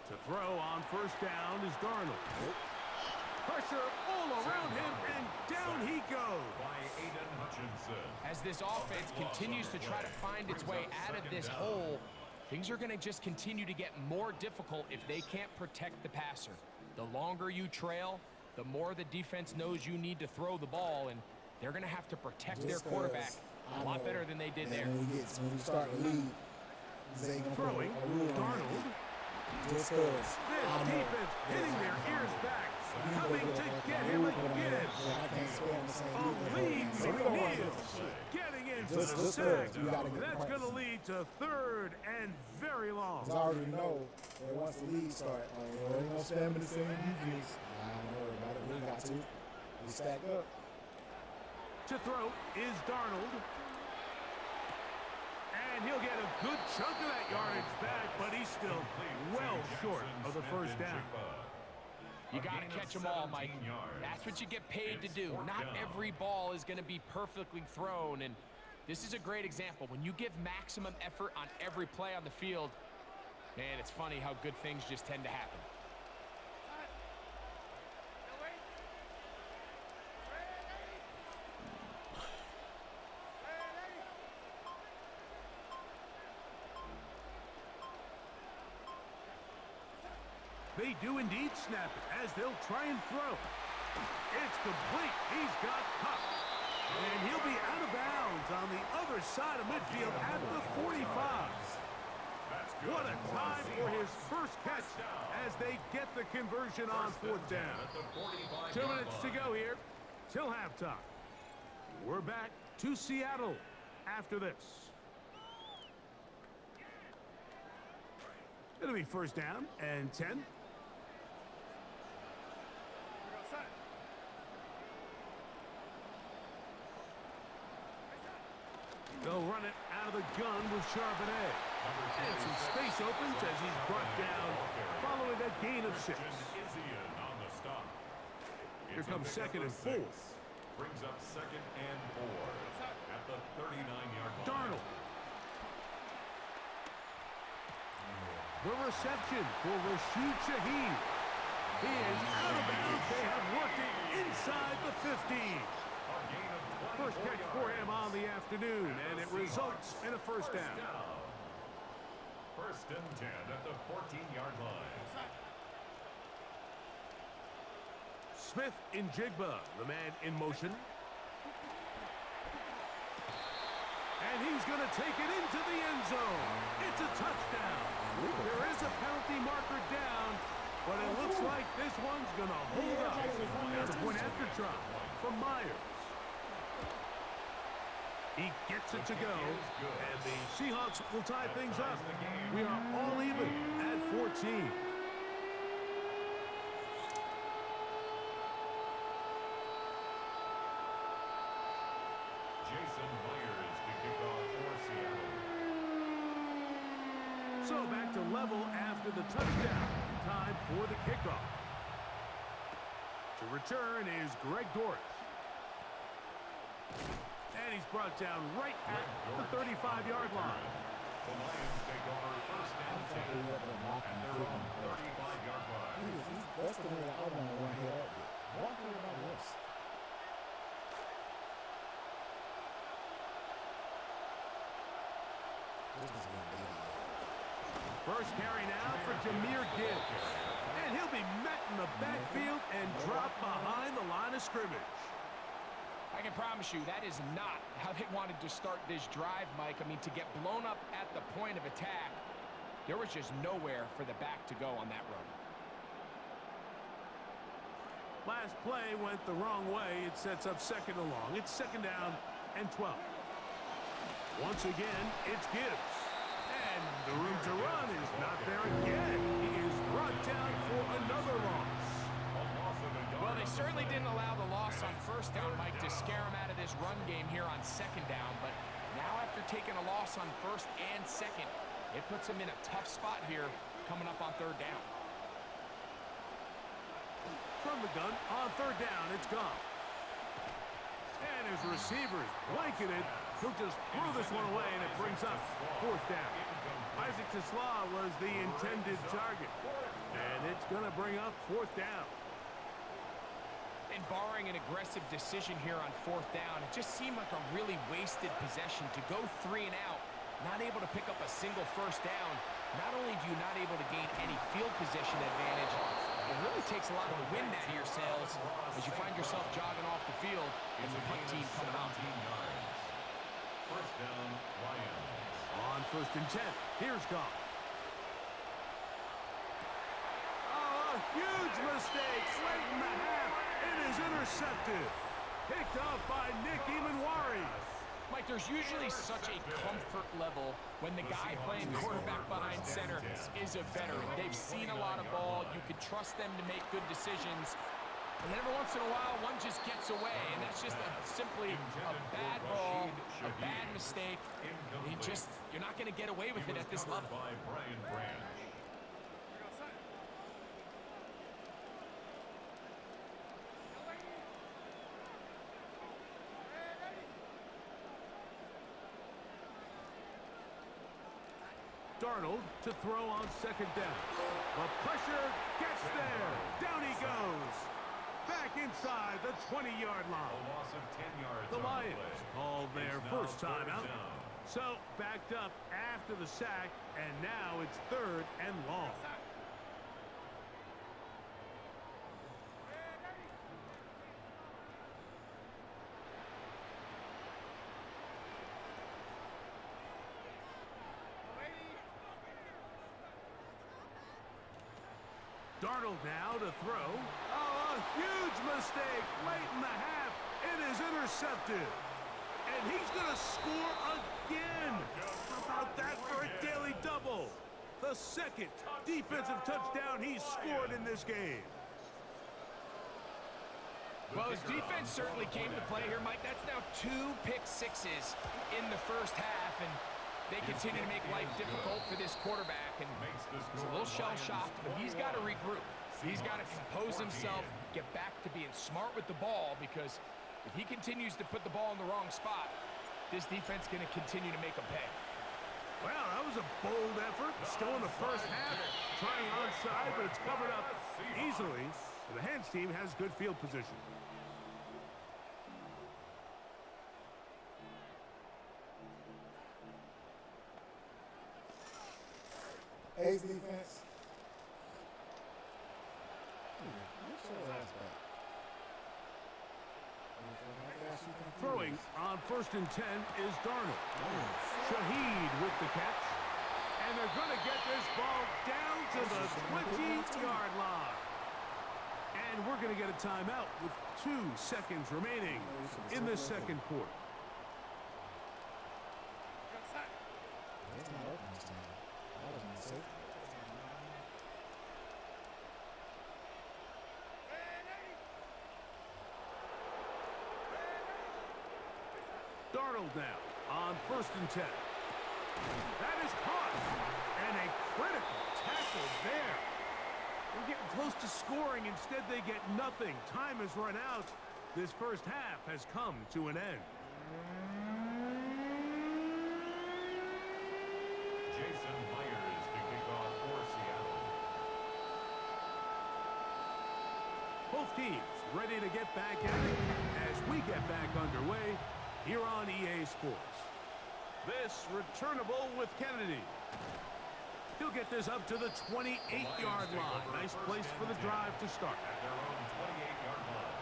To throw on first down is Darnold. Pressure all around him, and down he goes. By Aiden Hutchinson. As this offense continues to try to find its way out of this hole, things are going to just continue to get more difficult if they can't protect the passer. The longer you trail, the more the defense knows you need to throw the ball, and they're going to have to protect their quarterback a lot better than they did there. When we start to lead, Throwing, Darnold. Just cause. This defense hitting their ears back, coming to get him again. A lead McNeil getting into the sack. That's going to lead to 3rd and very long. I already know that once the lead starts, there ain't no spamming the same defense. I don't know about it. We got to. We stack up. To throw is Darnold. And he'll get a good chunk of that yardage back, but he's still well short of the first down. You got to catch them all, Mike. That's what you get paid to do. Not every ball is going to be perfectly thrown, and this is a great example. When you give maximum effort on every play on the field, man, it's funny how good things just tend to happen. They do indeed snap it as they'll try and throw. It's complete. He's got Cup. And he'll be out of bounds on the other side of midfield at the 45. What a time for his first catch as they get the conversion on 4th down. 2 minutes to go here till halftime. We're back to Seattle after this. It'll be first down and 10. They'll run it out of the gun with Charbonnet. And some space opens as he's brought down following a gain of 6. Here comes 2nd and 4. Brings up 2nd and 4 at the 39-yard line. Darnold. The reception for Rashid Shaheed. He is out of bounds. They have worked it inside the 15. First catch for him on the afternoon, and it results in a first down. 1st and 10 at the 14-yard line. Smith in Jigba, the man in motion. And he's going to take it into the end zone. It's a touchdown. There is a penalty marker down, but it looks like this one's going to hold up. Now the point after try from Myers. He gets it to go, and the Seahawks will tie things up. We are all even at 14. So back to level after the touchdown. Time for the kickoff. To return is Greg Dortch. And he's brought down right at the 35-yard line. The Lions take over first and 10 at their own 35-yard line. That's the way I want to run here up with. Walk everybody else. This is going to be it. First carry now for Jahmyr Gibbs. And he'll be met in the backfield and dropped behind the line of scrimmage. I can promise you that is not how they wanted to start this drive, Mike. I mean, to get blown up at the point of attack, there was just nowhere for the back to go on that run. Last play went the wrong way. It sets up second and long. It's second down and 12. Once again, it's Gibbs. And the room to run is not there again. He is brought down for another loss. Well, they certainly didn't allow the loss on first down, Mike, to scare him out of this run game here on second down. But now after taking a loss on first and second, it puts him in a tough spot here coming up on third down. From the gun, on third down, it's gone. And his receivers blanketed. He'll just throw this one away, and it brings up fourth down. Isaac Tesla was the intended target. And it's going to bring up fourth down. And barring an aggressive decision here on fourth down, it just seemed like a really wasted possession to go 3 and out, not able to pick up a single first down. Not only do you not able to gain any field position advantage, it really takes a lot of the wind out of your sails as you find yourself jogging off the field and the punt team coming up. First down, Lions. On first and 10, here's Goff. Oh, a huge mistake late in the half. It is intercepted. Picked off by Nick Emanwari. Mike, there's usually such a comfort level when the guy playing quarterback behind center is a veteran. They've seen a lot of ball. You can trust them to make good decisions. And then every once in a while, one just gets away, and that's just simply a bad ball, a bad mistake. You're not going to get away with it at this level. By Brian Branch. Darnold to throw on second down. The pressure gets there. Down he goes. Back inside the 20-yard line. A loss of 10 yards. The on Lions play. called their It's now first time third out. down. So backed up after the sack, and now it's third and long. Darnold now to throw. Oh, a huge mistake late in the half. It is intercepted. And he's going to score again. How about that for a daily double? The second defensive touchdown he's scored in this game. Well, his defense certainly came to play here, Mike. That's now 2 pick sixes in the first half, and they continue to make life difficult for this quarterback. And he's a little shell-shocked, but he's got to regroup. He's got to compose himself, get back to being smart with the ball, because if he continues to put the ball in the wrong spot, this defense is going to continue to make him pay. Well, that was a bold effort. Still in the first half. Trying onside, but it's covered up easily. And the Hens team has good field position. Ace defense. Get your ass back. Throwing on 1st and 10 is Darnold. Shaheed with the catch. And they're going to get this ball down to the 20-yard line. And we're going to get a timeout with 2 seconds remaining in the second quarter. Darnold now on 1st and 10. That is caught. And a critical tackle there. They're getting close to scoring. Instead, they get nothing. Time has run out. This first half has come to an end. Jason Myers to kick off for Seattle. Both teams ready to get back at it as we get back underway here on EA Sports. This returnable with Kennedy. He'll get this up to the 28-yard line. Nice place for the drive to start. At their own 28-yard line.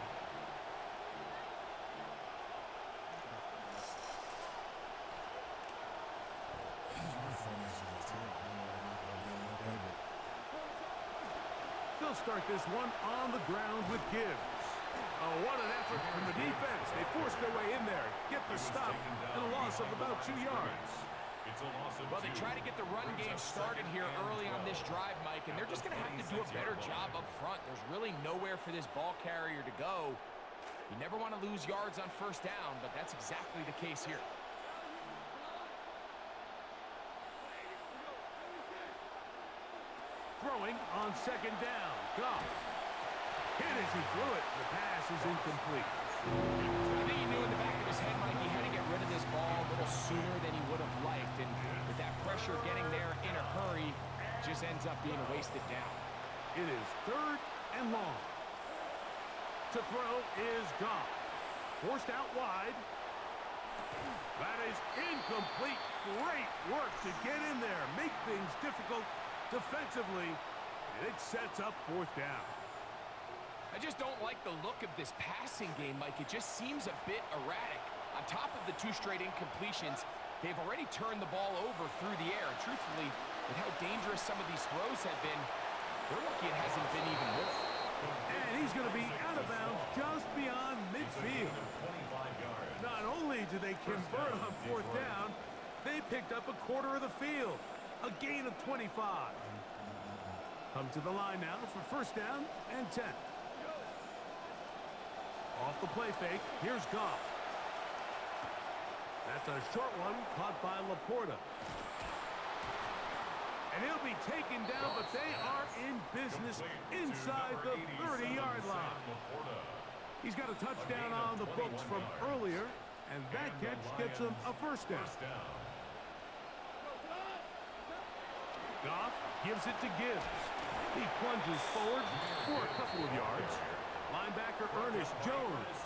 They'll start this one on the ground with Gibbs. Oh, what an effort from the defense. They forced their way in there, get the stop, and a loss of about 2 yards. It's a loss of Well, they try to get the run game started here early on this drive, Mike, and they're just going to have to do a better job up front. There's really nowhere for this ball carrier to go. You never want to lose yards on 1st down, but that's exactly the case here. Throwing on 2nd down. Goff. Hit as he threw it. The pass is incomplete. I think he knew in the back of his head, Mike, he had to get rid of this ball a little sooner than he would have liked. And with that pressure getting there in a hurry, just ends up being a wasted down. It is 3rd and long. To throw is Goff. Forced out wide. That is incomplete. Great work to get in there. Make things difficult defensively. And it sets up 4th down. I just don't like the look of this passing game, Mike. It just seems a bit erratic. On top of the 2 straight incompletions, they've already turned the ball over through the air. And truthfully, with how dangerous some of these throws have been, they're lucky it hasn't been even more. And he's going to be out of bounds just beyond midfield. Not only do they convert on 4th down, they picked up a quarter of the field. A gain of 25. Come to the line now for 1st down and 10. Off the play fake, here's Goff. That's a short one caught by Laporta. And he'll be taken down, but they are in business inside the 30-yard line. He's got a touchdown on the books from earlier, and that catch gets him a 1st down. Goff gives it to Gibbs. He plunges forward for a couple of yards. Linebacker Ernest Jones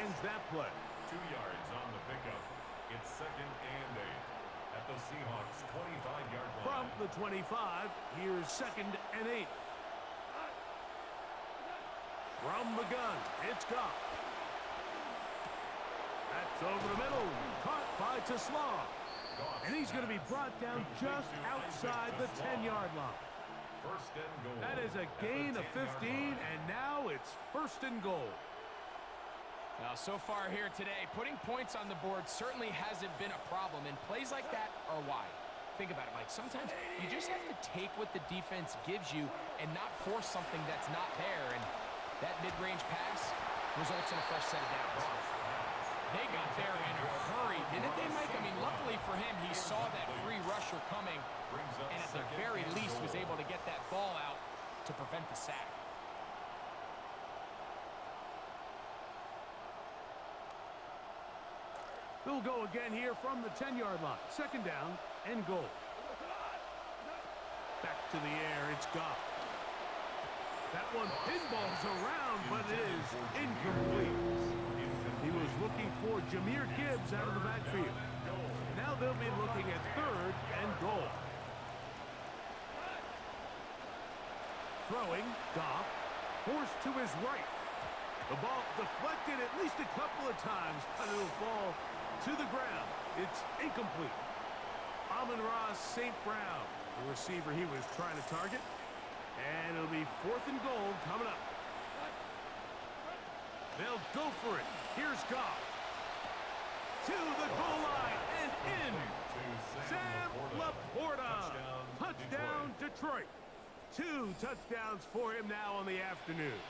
ends that play. 2 yards on the pickup. It's 2nd and 8 at the Seahawks' 25-yard line. From the 25, here's 2nd and 8. From the gun, it's Goff. That's over the middle, caught by Tesla. And he's going to be brought down just outside the 10-yard line. 1st and goal. That is a gain of 15, and now it's 1st and goal. Now, so far here today, putting points on the board certainly hasn't been a problem, and plays like that are why. Think about it, Mike. Sometimes you just have to take what the defense gives you and not force something that's not there, and that mid-range pass results in a fresh set of downs. They got there in a hurry, didn't they, Mike? I mean, luckily for him, he saw that free rusher coming, and at the very least was able to get that ball out to prevent the sack. They'll go again here from the 10-yard line. 2nd down and goal. Back to the air, it's Goff. That one pinballs around, but it is incomplete. He was looking for Jahmyr Gibbs out of the backfield. Now they'll be looking at 3rd and goal. Throwing, Goff, forced to his right. The ball deflected at least a couple of times, but it'll fall to the ground. It's incomplete. Amon-Ra St. Brown, the receiver he was trying to target. And it'll be 4th and goal coming up. They'll go for it. Here's Goff. To the goal line and in. Sam Laporta. Touchdown, Detroit. 2 touchdowns for him now on the afternoon.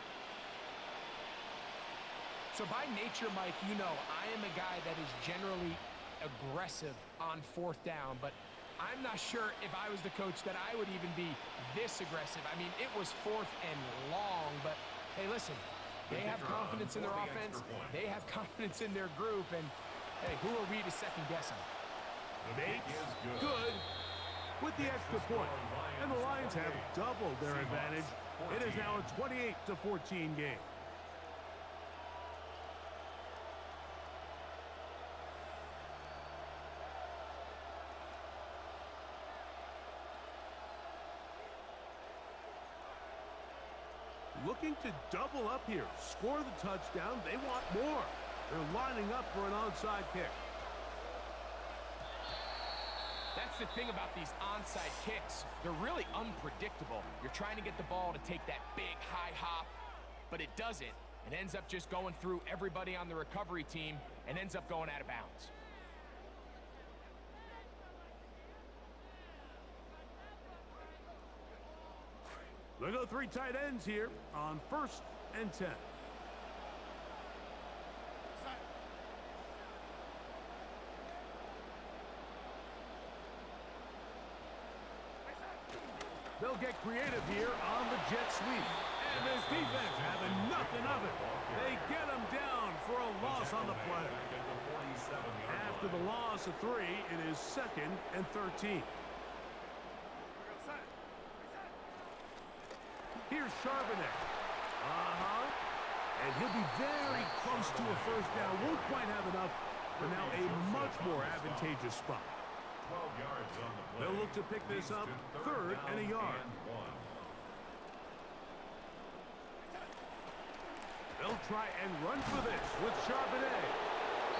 So by nature, Mike, you know, I am a guy that is generally aggressive on 4th down, but I'm not sure if I was the coach that I would even be this aggressive. I mean, it was 4th and long, but hey, listen, they have confidence in their offense. They have confidence in their group, and hey, who are we to second guess them? Bates, good, with the extra point. And the Lions have doubled their advantage. It is now a 28-14 game. Looking to double up here, score the touchdown. They want more. They're lining up for an onside kick. That's the thing about these onside kicks. They're really unpredictable. You're trying to get the ball to take that big high hop, but it doesn't. It ends up just going through everybody on the recovery team and ends up going out of bounds. They go 3 tight ends here on 1st and 10. They'll get creative here on the jet sweep. And this defense having nothing of it. They get him down for a loss on the play. After the loss of 3, it is 2nd and 13. Here's Charbonnet. And he'll be very close to a 1st down. Won't quite have enough, but now a much more advantageous spot. 12 yards on the play. They'll look to pick this up 3rd and a yard. They'll try and run for this with Charbonnet.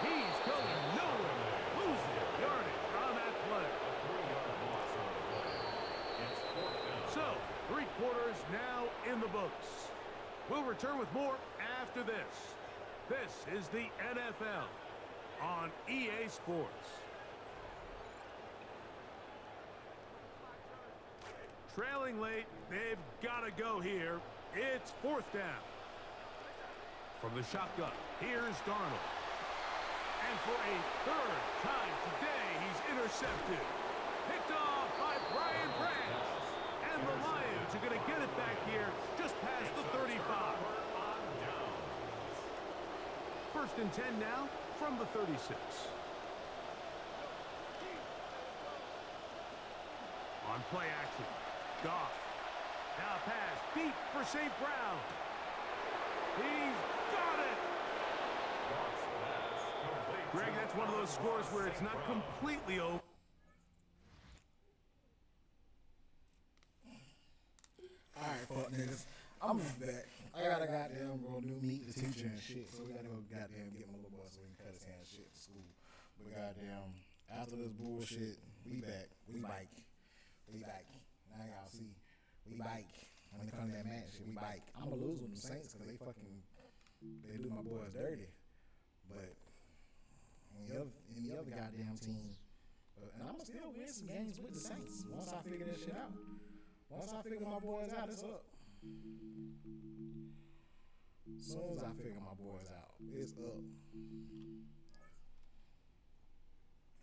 He's going nowhere. Losing yardage on that play. So, 3 quarters now in the books. We'll return with more after this. This is the NFL on EA Sports. Trailing late, they've got to go here. It's 4th down. From the shotgun, here's Darnold. And for a 3rd time today, he's intercepted. Picked off by Brian Branch. And the Lions are going to get it back here just past the 35. 1st and 10 now from the 36. On play action, Goff. Now pass deep for St. Brown. He's got it. Greg, that's one of those scores where it's not completely over. Alright, fuck niggas. I'm back. I gotta goddamn go do meet the teacher and shit. So we gotta go goddamn get my little boy so we can cut his hand shit to school. But goddamn, after this bullshit, we back. We bike. We bike. Now y'all see. We bike. When it comes to that match shit, we bike. I'm gonna lose with the Saints because they do my boys dirty. But any other goddamn team. And I'm gonna still win some games with the Saints once I figure that shit out. Once I figure my boys out, it's up. As soon as I figure my boys out, it's up.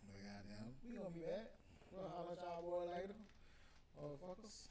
But goddamn, we gonna be back. We'll holler at y'all boys later. Motherfuckers.